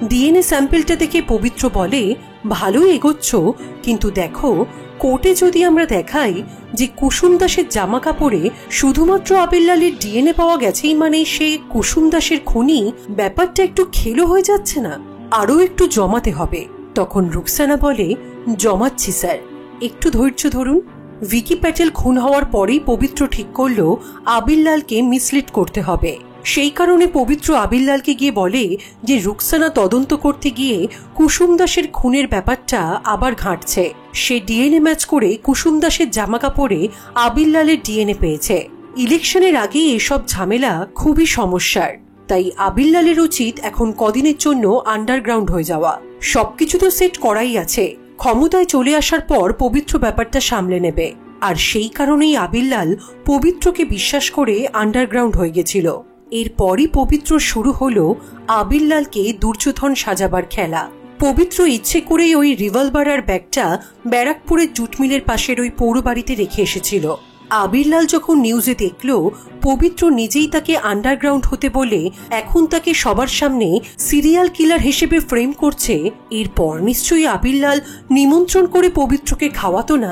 ডিএনএ স্যাম্পলটা দেখে পবিত্র বলে, ভালোই এগোচ্ছ, কিন্তু দেখো কোর্টে যদি আমরা দেখাই যে কুসুম দাসের জামা কাপড়ে শুধুমাত্র আবিল্লালের ডিএনএ পাওয়া গেছেই মানে সে কুসুম দাসের খুনি, ব্যাপারটা একটু খেলো হয়ে যাচ্ছে না? আরও একটু জমাতে হবে। তখন রুকসানা বলে, জমাচ্ছি স্যার, একটু ধৈর্য ধরুন। ভিকি প্যাটেল খুন হওয়ার পরেই পবিত্র ঠিক করলো আবিল্লালকে মিসলিড করতে হবে। সেই কারণে পবিত্র আবিরলালকে গিয়ে বলে যে রুকসানা তদন্ত করতে গিয়ে কুসুম দাসের খুনের ব্যাপারটা আবার ঘাঁটছে। সে ডিএনএ ম্যাচ করে কুসুম দাসের জামা কাপড়ে আবিরলালের ডিএনএ পেয়েছে। ইলেকশনের আগে এসব ঝামেলা খুবই সমস্যার, তাই আবিরলালের উচিত এখন কদিনের জন্য আন্ডারগ্রাউন্ড হয়ে যাওয়া। সবকিছু তো সেট করাই আছে, ক্ষমতায় চলে আসার পর পবিত্র ব্যাপারটা সামলে নেবে। আর সেই কারণেই আবিরলাল পবিত্রকে বিশ্বাস করে আন্ডারগ্রাউন্ড হয়ে গেছিল। এরপরই পবিত্র শুরু হলো আবিরলালকে দুর্যোধন সাজাবার খেলা। পবিত্র ইচ্ছে করেই ওই রিভলভার আর ব্যাগটা ব্যারাকপুরের জুট মিলের পাশের ওই পৌরবাড়িতে রেখে এসেছিল। আবিরলাল যখন নিউজে দেখল পবিত্র নিজেই তাকে আন্ডারগ্রাউন্ড হতে বলে এখন তাকে সবার সামনে সিরিয়াল কিলার হিসেবে ফ্রেম করছে, এরপর নিশ্চয়ই আবিরলাল নিমন্ত্রণ করে পবিত্রকে খাওয়াতো না।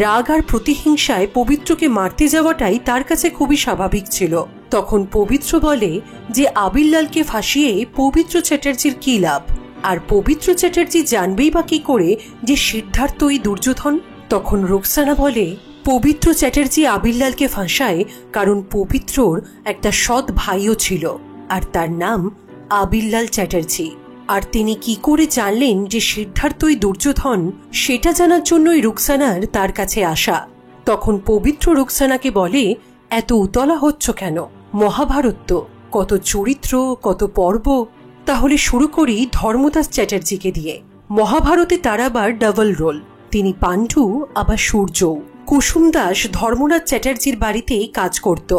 রাগ আর প্রতিহিংসায় পবিত্রকে মারতে যাওয়াটাই তার কাছে খুবই স্বাভাবিক ছিল। তখন পবিত্র বলে যে আবিরলালকে ফাঁসিয়ে পবিত্র চ্যাটার্জির কি লাভ, আর পবিত্র চ্যাটার্জি জানবেই বা কি করে যে সিদ্ধার্থই দুর্যোধন। তখন রুকসানা বলে পবিত্র চ্যাটার্জি আবিরলালকে ফাঁসায় কারণ পবিত্রর একটা সৎ ভাইও ছিল, আর তার নাম আবিরলাল চ্যাটার্জি। আর তিনি কি করে জানলেন যে সিদ্ধার্থই দুর্যোধন, সেটা জানার জন্যই রুকসানার তার কাছে আসা। তখন পবিত্র রুকসানাকে বলে এত উতলা হচ্ছ কেন? মহাভারত তো, কত চরিত্র, কত পর্ব। তাহলে শুরু করি ধর্মদাস চ্যাটার্জিকে দিয়ে। মহাভারতে তার আবার ডাবল রোল, তিনি পাণ্ডু আবার সূর্যও। কুসুম দাস ধর্মনাথ চ্যাটার্জির বাড়িতে কাজ করত।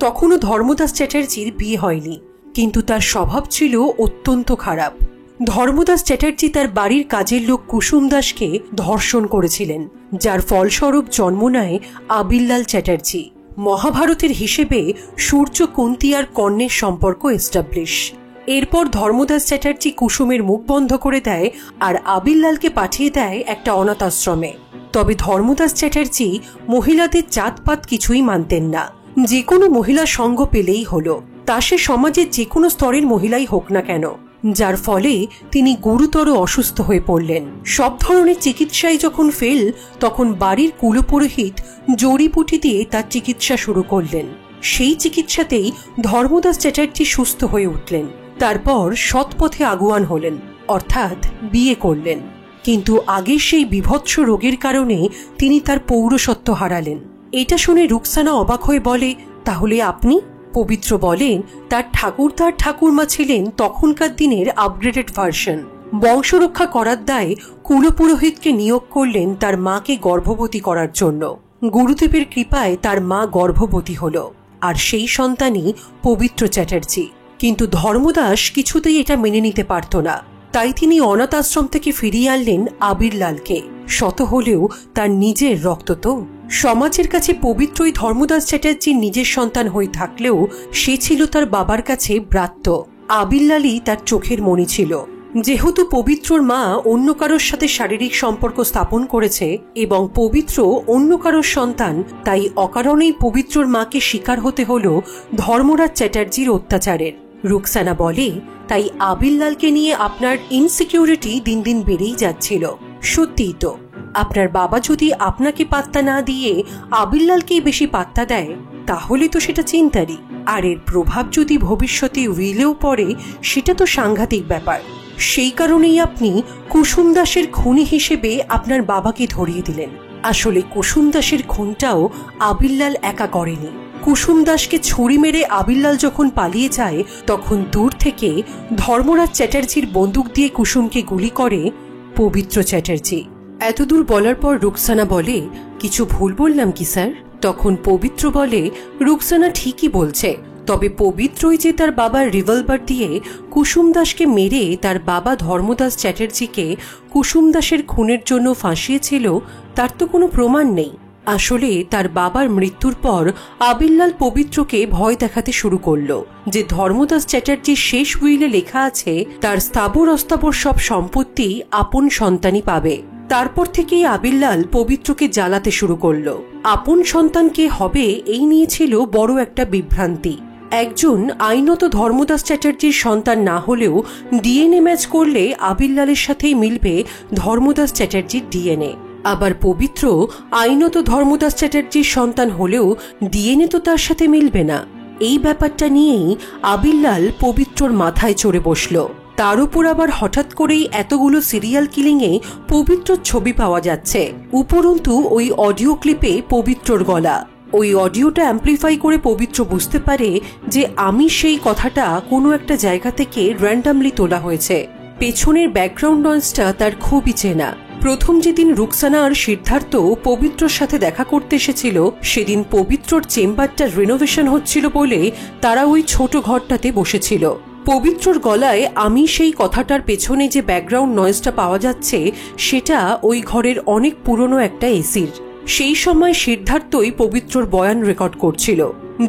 তখনও ধর্মদাস চ্যাটার্জির বিয়ে হয়নি, কিন্তু তার স্বভাব ছিল অত্যন্ত খারাপ। ধর্মদাস চ্যাটার্জি তার বাড়ির কাজের লোক কুসুম দাসকে ধর্ষণ করেছিলেন, যার ফলস্বরূপ জন্ম নেয় আবিরলাল চ্যাটার্জি। মহাভারতের হিসেবে সূর্য, কুন্তি আর কর্ণের সম্পর্ক এস্টাবলিশ। এরপর ধর্মদাস চ্যাটার্জি কুসুমের মুখ বন্ধ করে দেয় আর আবিরলালকে পাঠিয়ে দেয় একটা অনাথ আশ্রমে। তবে ধর্মদাস চ্যাটার্জি মহিলাদের জাতপাত কিছুই মানতেন না, যে কোনো মহিলা সঙ্গ পেলেই হলো, তা সে সমাজের যে কোনো স্তরের মহিলাই হোক না কেন। যার ফলে তিনি গুরুতর অসুস্থ হয়ে পড়লেন। সব ধরনের চিকিৎসায় যখন ফেল, তখন বাড়ির কুলপুরোহিত জড়িবুটি দিয়ে তার চিকিৎসা শুরু করলেন। সেই চিকিৎসাতেই ধর্মদাস চ্যাটার্জি সুস্থ হয়ে উঠলেন। তারপর সৎপথে আগুয়ান হলেন, অর্থাৎ বিয়ে করলেন। কিন্তু আগের সেই বিভৎস রোগের কারণে তিনি তার পৌরসত্ব হারালেন। এটা শুনে রুকসানা অবাক হয়ে বলে তাহলে আপনি? পবিত্র বলেন তার ঠাকুরদার ঠাকুরমা ছিলেন তখনকার দিনের আপগ্রেডেড ভার্সন। বংশরক্ষা করার দায়ে কুলপুরোহিতকে নিয়োগ করলেন তার মাকে গর্ভবতী করার জন্য। গুরুদেবের কৃপায় তার মা গর্ভবতী হল, আর সেই সন্তানই পবিত্র চ্যাটার্জি। কিন্তু ধর্মদাস কিছুতেই এটা মেনে নিতে পারত না, তাই তিনি অনাথ আশ্রম থেকে ফিরিয়ে আনলেন আবিরলালকে। শত হলেও তার নিজের রক্ত তো। সমাজের কাছে পবিত্রই ধর্মদাস চ্যাটার্জির নিজের সন্তান হয়ে থাকলেও সে ছিল তার বাবার কাছে ব্রাত্য। আবিরলালই তার চোখের মণি ছিল। যেহেতু পবিত্রর মা অন্য কারোর সাথে শারীরিক সম্পর্ক স্থাপন করেছে এবং পবিত্র অন্য কারোর সন্তান, তাই অকারণেই পবিত্রর মাকে শিকার হতে হলো ধর্মরাজ চ্যাটার্জির অত্যাচারের। রুকসানা বলে তাই আবিরলালকে নিয়ে আপনার ইনসিকিউরিটি দিন দিন বেড়েই যাচ্ছিল। সত্যিই তো, আপনার বাবা যদি আপনাকে পাত্তা না দিয়ে আবিরলালকেই বেশি পাত্তা দেয়, তাহলে তো সেটা চিন্তারই। আর এর প্রভাব যদি ভবিষ্যতে উইলেও পড়ে, সেটা তো সাংঘাতিক ব্যাপার। সেই কারণেই আপনি কুসুম দাসের খুনি হিসেবে আপনার বাবাকে ধরিয়ে দিলেন। আসলে কুসুম দাসের খুনটাও আবিরলাল একা করেনি। কুসুম দাসকে ছুরি মেরে আবিরলাল যখন পালিয়ে যায়, তখন দূর থেকে ধর্মরাজ চ্যাটার্জির বন্দুক দিয়ে কুসুমকে গুলি করে পবিত্র চ্যাটার্জি। এতদূর বলার পর রুকসানা বলে কিছু ভুল বললাম কি স্যার? তখন পবিত্র বলে রুকসানা ঠিকই বলছে, তবে পবিত্রই যে তার বাবার রিভলভার দিয়ে কুসুম দাসকে মেরে তার বাবা ধর্মদাস চ্যাটার্জিকে কুসুম দাসের খুনের জন্য ফাঁসিয়েছিল, তার তো কোনো প্রমাণ নেই। আসলে তার বাবার মৃত্যুর পর আবিরলাল পবিত্রকে ভয় দেখাতে শুরু করলো যে ধর্মদাস চ্যাটার্জির শেষ উইলে লেখা আছে তার স্থাবর অস্থাবর সব সম্পত্তি আপন সন্তানই পাবে। তারপর থেকেই আবিরলাল পবিত্রকে জ্বালাতে শুরু করলো। আপন সন্তান কে হবে এই নিয়ে ছিল বড় একটা বিভ্রান্তি। একজন আইনত ধর্মদাস চ্যাটার্জির সন্তান না হলেও ডিএনএ ম্যাচ করলে আবিরলালের সাথেই মিলবে ধর্মদাস চ্যাটার্জির ডিএনএ। আবার পবিত্র আইনত ধর্মদাস চ্যাটার্জির সন্তান হলেও ডিএনএ তো তার সাথে মিলবে না। এই ব্যাপারটা নিয়েই আবিরলাল পবিত্রর মাথায় চড়ে বসল। তার উপর আবার হঠাৎ করেই এতগুলো সিরিয়াল কিলিংয়ে পবিত্রর ছবি পাওয়া যাচ্ছে, উপরন্তু ওই অডিও ক্লিপে পবিত্রর গলা। ওই অডিওটা অ্যাম্প্লিফাই করে পবিত্র বুঝতে পারে যে আমি সেই কথাটা কোনো একটা জায়গা থেকে র্যান্ডামলি তোলা হয়েছে। পেছনের ব্যাকগ্রাউন্ড নয়েজটা তার খুবই চেনা। প্রথম যেদিন রুকসানা আর সিদ্ধার্থ পবিত্রর সাথে দেখা করতে এসেছিল, সেদিন পবিত্রর চেম্বারটা রিনোভেশন হচ্ছিল বলে তারা ওই ছোট ঘরটাতে বসেছিল। পবিত্রর গলায় আমি সেই কথাটার পেছনে যে ব্যাকগ্রাউন্ড নয়েজটা পাওয়া যাচ্ছে, সেটা ওই ঘরের অনেক পুরনো একটা এসির। সেই সময় সিদ্ধার্থই পবিত্রর বয়ান রেকর্ড করছিল,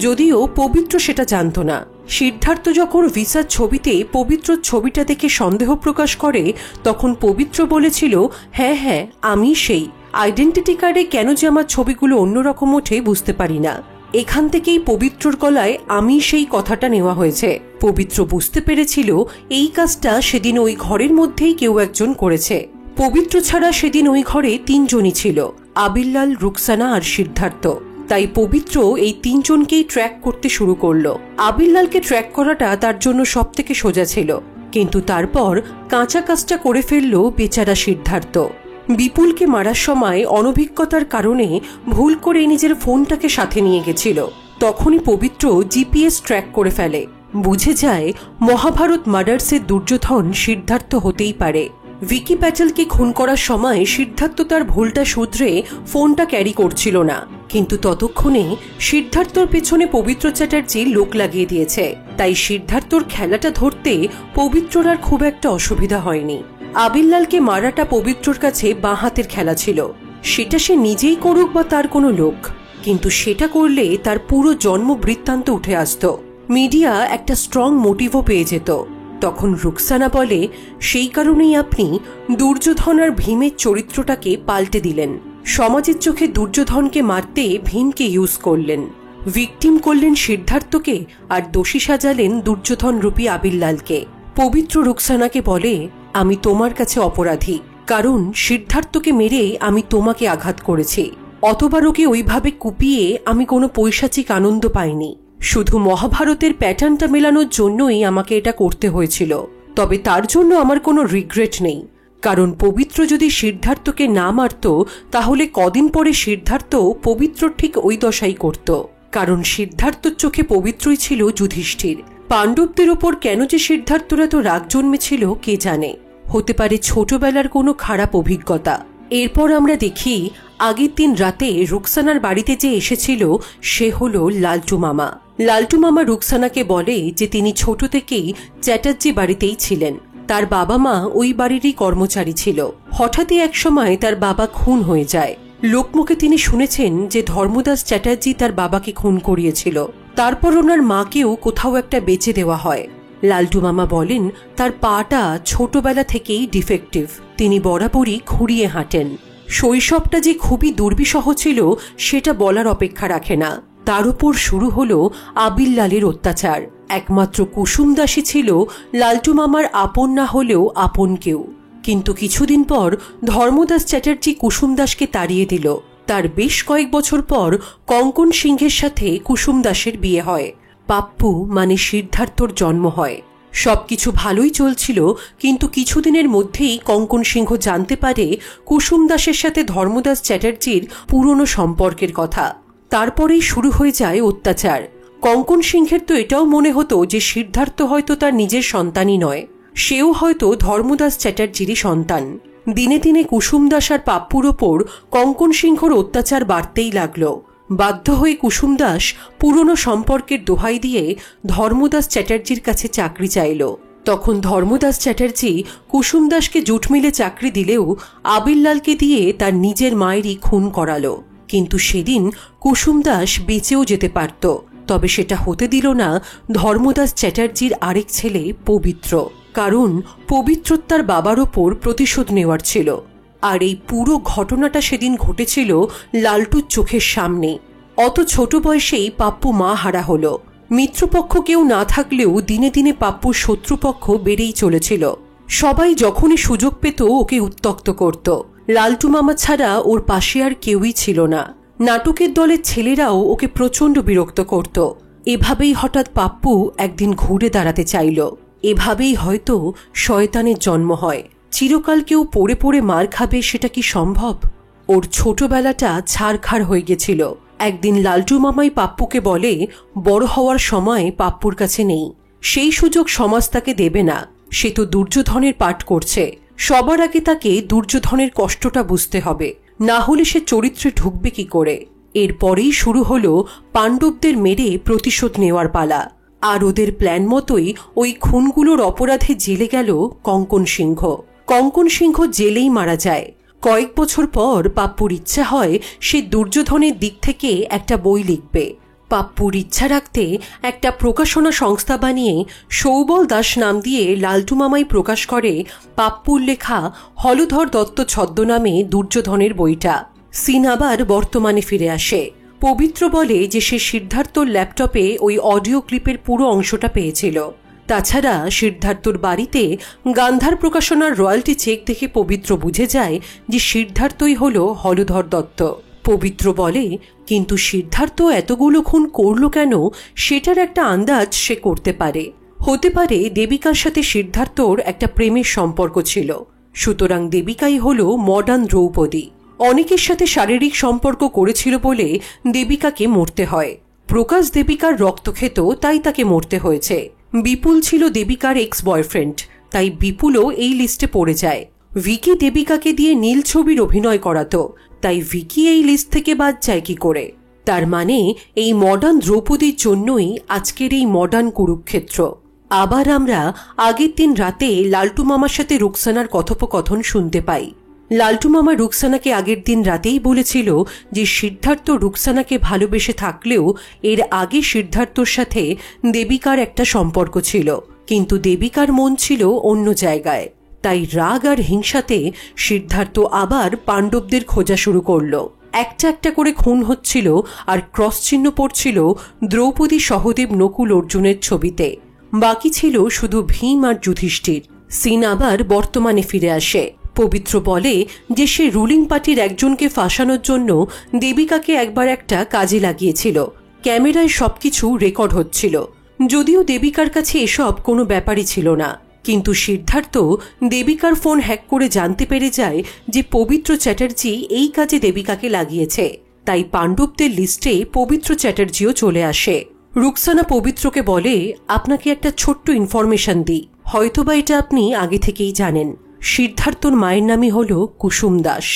যদিও পবিত্র সেটা জানত না। সিদ্ধার্থ যখন ভিসার ছবিতে পবিত্রর ছবিটা দেখে সন্দেহ প্রকাশ করে, তখন পবিত্র বলেছিল, হ্যাঁ হ্যাঁ আমি সেই। আইডেন্টিটি কার্ডে কেন যে আমার ছবিগুলো অন্যরকম ওঠে বুঝতে পারি না। এখান থেকেই পবিত্রর গলায় আমি সেই কথাটা নেওয়া হয়েছে। পবিত্র বুঝতে পেরেছিল এই কাজটা সেদিন ওই ঘরের মধ্যেই কেউ একজন করেছে। পবিত্র ছাড়া সেদিন ওই ঘরে 3 জনই ছিল, আবিরলাল, রুকসানা আর সিদ্ধার্থ। তাই পবিত্র এই 3 জনকেই ট্র্যাক করতে শুরু করলো। আবিরলালকে ট্র্যাক করাটা তার জন্য সবথেকে সোজা ছিল, কিন্তু তারপর কাঁচা কাজটা করে ফেলল বেচারা সিদ্ধার্থ। বিপুলকে মারার সময় অনভিজ্ঞতার কারণে ভুল করে নিজের ফোনটাকে সাথে নিয়ে গেছিল। তখনই পবিত্র জিপিএস ট্র্যাক করে ফেলে, বুঝে যায় মহাভারত মার্ডার্সের দুর্যোধন সিদ্ধার্থ হতেই পারে। ভিকি প্যাটেলকে খুন করার সময় সিদ্ধার্থ তার ভুলটা শুধরে ফোনটা ক্যারি করছিল না, কিন্তু ততক্ষণে সিদ্ধার্থর পেছনে পবিত্র চ্যাটার্জি লোক লাগিয়ে দিয়েছে। তাই সিদ্ধার্থর খেলাটা ধরতে পবিত্রর আর খুব একটা অসুবিধা হয়নি। আবিরলালকে মারাটা পবিত্রর কাছে বাঁ হাতের খেলা ছিল, সেটা সে নিজেই করুক বা তার কোনো লোক, কিন্তু সেটা করলে তার পুরো জন্ম বৃত্তান্ত উঠে আসত। মিডিয়া একটা স্ট্রং মোটিভও পেয়ে যেত। তখন রুকসানা বলে, সেই কারণেই আপনি দুর্যোধন আর ভীমের চরিত্রটাকে পাল্টে দিলেন। সমাজের চোখে দুর্যোধনকে মারতে ভীমকে ইউজ করলেন, ভিকটিম করলেন সিদ্ধার্থকে, আর দোষী সাজালেন দুর্যোধন রূপী আবিরলালকে। পবিত্র রুকসানাকে বলে, আমি তোমার কাছে অপরাধী, কারণ সিদ্ধার্থকে মেরে আমি তোমাকে আঘাত করেছি। অতবার ওকে ওইভাবে কুপিয়ে আমি কোনো পৈশাচিক আনন্দ পাইনি, শুধু মহাভারতের প্যাটার্নটা মেলানোর জন্যই আমাকে এটা করতে হয়েছিল। তবে তার জন্য আমার কোনো রিগ্রেট নেই, কারণ পবিত্র যদি সিদ্ধার্থকে না মারত, তাহলে কদিন পরে সিদ্ধার্থ পবিত্র ঠিক ওই দশাই করত। কারণ সিদ্ধার্থর চোখে পবিত্রই ছিল যুধিষ্ঠির। পাণ্ডবদের ওপর কেন যে সিদ্ধার্থরা তো রাগ জন্মেছিল কে জানে, হতে পারে ছোটবেলার কোনো খারাপ অভিজ্ঞতা। এরপর আমরা দেখি আগের দিন রাতে রুকসানার বাড়িতে যে এসেছিল সে হলো লালটু মামা। লালটু মামা রুকসানাকে বলে যে তিনি ছোট থেকেই চ্যাটার্জি বাড়িতেই ছিলেন, তার বাবা মা ওই বাড়িরই কর্মচারী ছিল। হঠাৎই একসময় তার বাবা খুন হয়ে যায়। লোকমুখে তিনি শুনেছেন যে ধর্মদাস চ্যাটার্জি তার বাবাকে খুন করিয়েছিল। তারপর ওনার মাকেও কোথাও একটা বেচে দেওয়া হয়। লালটু মামা বলেন তার পাটা ছোটবেলা থেকেই ডিফেক্টিভ, তিনি বরাবরই খুঁড়িয়ে হাঁটেন। শৈশবটা যে খুবই দুর্বিষহ ছিল সেটা বলার অপেক্ষা রাখে না। তার উপর শুরু হলো আবিরলালের অত্যাচার। একমাত্র কুসুম দাসী ছিল লালটু মামার আপন না হলেও আপন কেউ। কিন্তু কিছুদিন পর ধর্মদাস চ্যাটার্জি কুসুম দাসকে তাড়িয়ে দিল। তার বেশ কয়েক বছর পর কঙ্কন সিংহের সাথে কুসুম দাসের বিয়ে হয়। পাপ্পু মানে সিদ্ধার্থর জন্ম হয়। সবকিছু ভালোই চলছিল, কিন্তু কিছুদিনের মধ্যেই কঙ্কন সিংহ জানতে পারে কুসুম দাসের সাথে ধর্মদাস চ্যাটার্জির পুরনো সম্পর্কের কথা। তারপরেই শুরু হয়ে যায় অত্যাচার। কঙ্কন সিংহের তো এটাও মনে হতো যে সিদ্ধার্থ হয়তো তার নিজের সন্তানই নয়, সেও হয়তো ধর্মদাস চ্যাটার্জিরই সন্তান। দিনে দিনে কুসুম দাস আর পাপ্পুর ওপর কঙ্কন সিংহর অত্যাচার বাড়তেই লাগল। বাধ্য হয়ে কুসুম দাস পুরনো সম্পর্কের দোহাই দিয়ে ধর্মদাস চ্যাটার্জির কাছে চাকরি চাইল। তখন ধর্মদাস চ্যাটার্জি কুসুম দাসকে জুট মিলে চাকরি দিলেও আবিরলালকে দিয়ে তার নিজের মায়েরই খুন করালো। কিন্তু সেদিন কুসুম দাস বেঁচেও যেতে পারত, তবে সেটা হতে দিল না ধর্মদাস চ্যাটার্জির আরেক ছেলে পবিত্র। কারণ পবিত্র তার বাবার ওপর প্রতিশোধ নেওয়ার ছিল। আর এই পুরো ঘটনাটা সেদিন ঘটেছিল লালটুর চোখের সামনে। অত ছোট বয়সেই পাপ্পু মা হারা হলো। মিত্রপক্ষ কেউ না থাকলেও দিনে দিনে পাপ্পুর শত্রুপক্ষ বেড়েই চলেছিল। সবাই যখনই সুযোগ পেত ওকে উত্ত্যক্ত করত। লালটু মামা ছাড়া ওর পাশে আর কেউই ছিল না। নাটকের দলের ছেলেরাও ওকে প্রচণ্ড বিরক্ত করত। এভাবেই হঠাৎ পাপ্পু একদিন ঘুরে দাঁড়াতে চাইল। এভাবেই হয়তো শয়তানের জন্ম হয়। চিরকাল কেউ পড়ে পড়ে মার খাবে, সেটা কি সম্ভব? ওর ছোটবেলাটা ছাড়খাড় হয়ে গেছিল। একদিন লালটু মামাই পাপ্পুকে বলে, বড় হওয়ার সময় পাপ্পুর কাছে নেই, সেই সুযোগ সমাজ তাকে দেবে না। সে তো দুর্যোধনের পাঠ করছে, সবার আগে তাকে দুর্যোধনের কষ্টটা বুঝতে হবে, না হলে সে চরিত্রে ঢুকবে কি করে। এরপরেই শুরু হলো পাণ্ডবদের মেরে প্রতিশোধ নেওয়ার পালা। আর ওদের প্ল্যান মতোই ওই খুনগুলোর অপরাধে জেলে গেল কঙ্কন সিংহ। কঙ্কন সিংহ জেলেই মারা যায়। কয়েক বছর পর পাপ্পুর ইচ্ছা হয় সে দুর্যোধনের দিক থেকে একটা বই লিখবে। পাপ্পুর ইচ্ছা রাখতে একটা প্রকাশনা সংস্থা বানিয়ে সৌবল দাস নাম দিয়ে লালটু মামাই প্রকাশ করে পাপ্পুর লেখা হলধর দত্ত ছদ্মনামে দুর্যোধনের বইটা। সিন আবার বর্তমানে ফিরে আসে। পবিত্র বলে যে সে সিদ্ধার্থর ল্যাপটপে ওই অডিও ক্লিপের পুরো অংশটা পেয়েছিল। তাছাড়া সিদ্ধার্থর বাড়িতে গান্ধার প্রকাশনার রয়্যালটি চেক দেখে পবিত্র বুঝে যায় যে সিদ্ধার্থই হল হলধর দত্ত। পবিত্র বলে, কিন্তু সিদ্ধার্থ এতগুলো খুন করল কেন, সেটার একটা আন্দাজ সে করতে পারে। হতে পারে দেবিকার সাথে সিদ্ধার্থর একটা প্রেমের সম্পর্ক ছিল, সুতরাং দেবিকাই হল মডার্ন দ্রৌপদী। অনেকের সাথে শারীরিক সম্পর্ক করেছিল বলে দেবিকাকে মরতে হয়। প্রকাশ দেবিকার রক্ত খেত, তাই তাকে মরতে হয়েছে। বিপুল ছিল দেবিকার এক্স বয়ফ্রেন্ড, তাই বিপুলও এই লিস্টে পড়ে যায়। ভিকি দেবিকাকে দিয়ে নীল ছবির অভিনয় করাতো, তাই ভিকি এই লিস্ট থেকে বাদ যায় কি করে? তার মানে এই মডার্ন দ্রৌপদীর জন্যই আজকের এই মডার্ন কুরুক্ষেত্র। আবার আমরা আগের দিন রাতে লালটু মামার সাথে রুকসানার কথোপকথন শুনতে পাই। লালটু মামা রুকসানাকে আগের দিন রাতেই বলেছিল যে সিদ্ধার্থ রুকসানাকে ভালোবেসে থাকলেও এর আগে সিদ্ধার্থর সাথে দেবিকার একটা সম্পর্ক ছিল, কিন্তু দেবিকার মন ছিল অন্য জায়গায়। তাই রাগ আর হিংসাতে সিদ্ধার্থ আবার পাণ্ডবদের খোঁজা শুরু করল। একটা একটা করে খুন হচ্ছিল আর ক্রস চিহ্ন পড়ছিল দ্রৌপদী, সহদেব, নকুল, অর্জুনের ছবিতে। বাকি ছিল শুধু ভীম আর যুধিষ্ঠির। সিন আবার বর্তমানে ফিরে আসে। পবিত্র বলে যে সে রুলিং পার্টির একজনকে ফাঁসানোর জন্য দেবিকাকে একবার একটা কাজে লাগিয়েছিল। ক্যামেরায় সবকিছু রেকর্ড হচ্ছিল, যদিও দেবিকার কাছে এসব কোনো ব্যাপারই ছিল না। কিন্তু সিদ্ধার্থ দেবিকার ফোন হ্যাক করে জানতে পেরে যায় যে পবিত্র চ্যাটার্জি এই কাজে দেবিকাকে লাগিয়েছে। তাই পাণ্ডবদের লিস্টে পবিত্র চ্যাটার্জিও চলে আসে। রুকসানা পবিত্রকে বলে, আপনাকে একটা ছোট্ট ইনফরমেশন দিই, হয়তোবা এটা আপনি আগে থেকেই জানেন। সিদ্ধার্থর মায়ের নামই হল কুসুম দাস।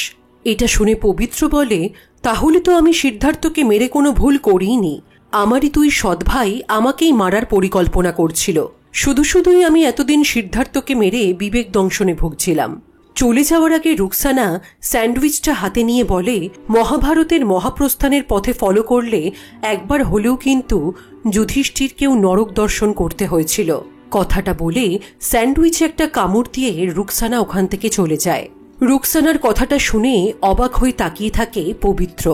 এটা শুনে পবিত্র বলে, তাহলে তো আমি সিদ্ধার্থকে মেরে কোনো ভুল করিনি। আমারই দুই সৎ ভাই আমাকেই মারার পরিকল্পনা করছিল। শুধুই আমি এতদিন সিদ্ধার্থকে মেরে বিবেক দংশনে ভুগছিলাম। চলে যাওয়ার আগে রুকসানা স্যান্ডউইচটা হাতে নিয়ে বলে, মহাভারতের মহাপ্রস্থানের পথে ফলো করলে একবার হলেও কিন্তু যুধিষ্ঠিরকেও নরক দর্শন করতে হয়েছিল। কথাটা বলে স্যান্ডউইচে একটা কামড় দিয়ে রুকসানা ওখান থেকে চলে যায়। রুকসানার কথাটা শুনে অবাক হয়ে তাকিয়ে থাকে পবিত্র।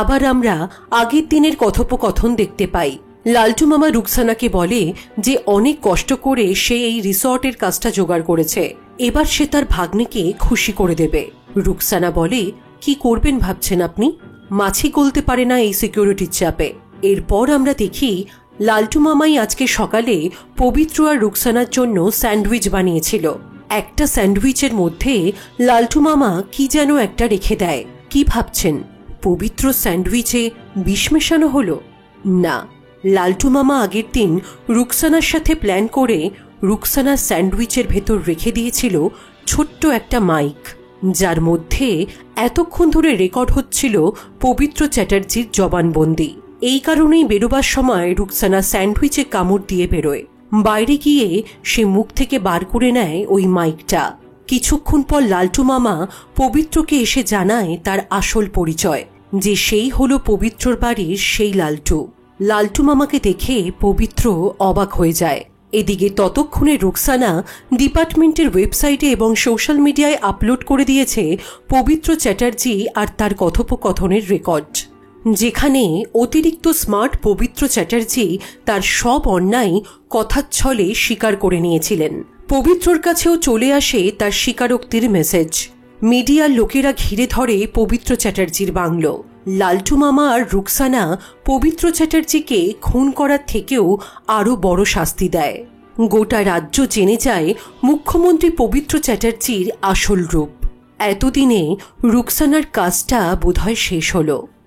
আবার আমরা আগের দিনের কথোপকথন দেখতে পাই। লালটু মামা রুকসানাকে বলে যে অনেক কষ্ট করে সে এই রিসর্টের কাজটা জোগাড় করেছে, এবার সে তার ভাগ্নিকে খুশি করে দেবে। রুকসানা বলে, কি করবেন ভাবছেন আপনি? মাছি গলতে পারে না এই সিকিউরিটির চাপে। এরপর আমরা দেখি লালটু মামাই আজকে সকালে পবিত্র আর রুকসানার জন্য স্যান্ডউইচ বানিয়েছিল। একটা স্যান্ডউইচের মধ্যে লালটু মামা কি যেন একটা রেখে দেয়। কি ভাবছেন, পবিত্র স্যান্ডউইচে বিষ মেশানো হলো? না, লালটু মামা আগের দিন রুকসানার সাথে প্ল্যান করে রুকসানার স্যান্ডউইচের ভেতর রেখে দিয়েছিল ছোট্ট একটা মাইক, যার মধ্যে এতক্ষণ ধরে রেকর্ড হচ্ছিল পবিত্র চ্যাটার্জির জবানবন্দি। এই কারণেই বেরোবার সময় রুকসানা স্যান্ডউইচে কামড় দিয়ে বেরোয়। বাইরে গিয়ে সে মুখ থেকে বার করে নেয় ওই মাইকটা। কিছুক্ষণ পর লালটু মামা পবিত্রকে এসে জানায় তার আসল পরিচয়, যে সেই হলো পবিত্রর বাড়ির সেই লালটু। লালটু মামাকে দেখে পবিত্র অবাক হয়ে যায়। এদিকে ততক্ষণে রুকসানা ডিপার্টমেন্টের ওয়েবসাইটে এবং সোশ্যাল মিডিয়ায় আপলোড করে দিয়েছে পবিত্র চ্যাটার্জি আর তার কথোপকথনের রেকর্ড, যেখানে অতিরিক্ত স্মার্ট পবিত্র চ্যাটার্জি তার সব অন্যায় কথার ছলে স্বীকার করে নিয়েছিলেন। পবিত্রর কাছেও চলে আসে তার স্বীকারোক্তির মেসেজ। মিডিয়ার লোকেরা ঘিরে ধরে পবিত্র চ্যাটার্জির বাংলো। লালটু মামা আর রুকসানা পবিত্র চ্যাটার্জিকে খুন করার থেকেও আরও বড় শাস্তি দেয়। গোটা রাজ্য জেনে যায় মুখ্যমন্ত্রী পবিত্র চ্যাটার্জির আসল রূপ। এতদিনে রুকসানার কাজটা বোধহয়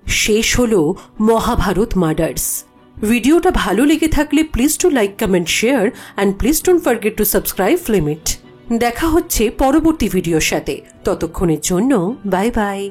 শেষ হলো মহাভারত মার্ডার্স। ভিডিওটা ভালো লেগে থাকলে please to like, comment, share and please don't forget to subscribe ফিল্মিট। দেখা হচ্ছে পরবর্তী ভিডিওর সাথে। ততক্ষণের জন্য বাই বাই।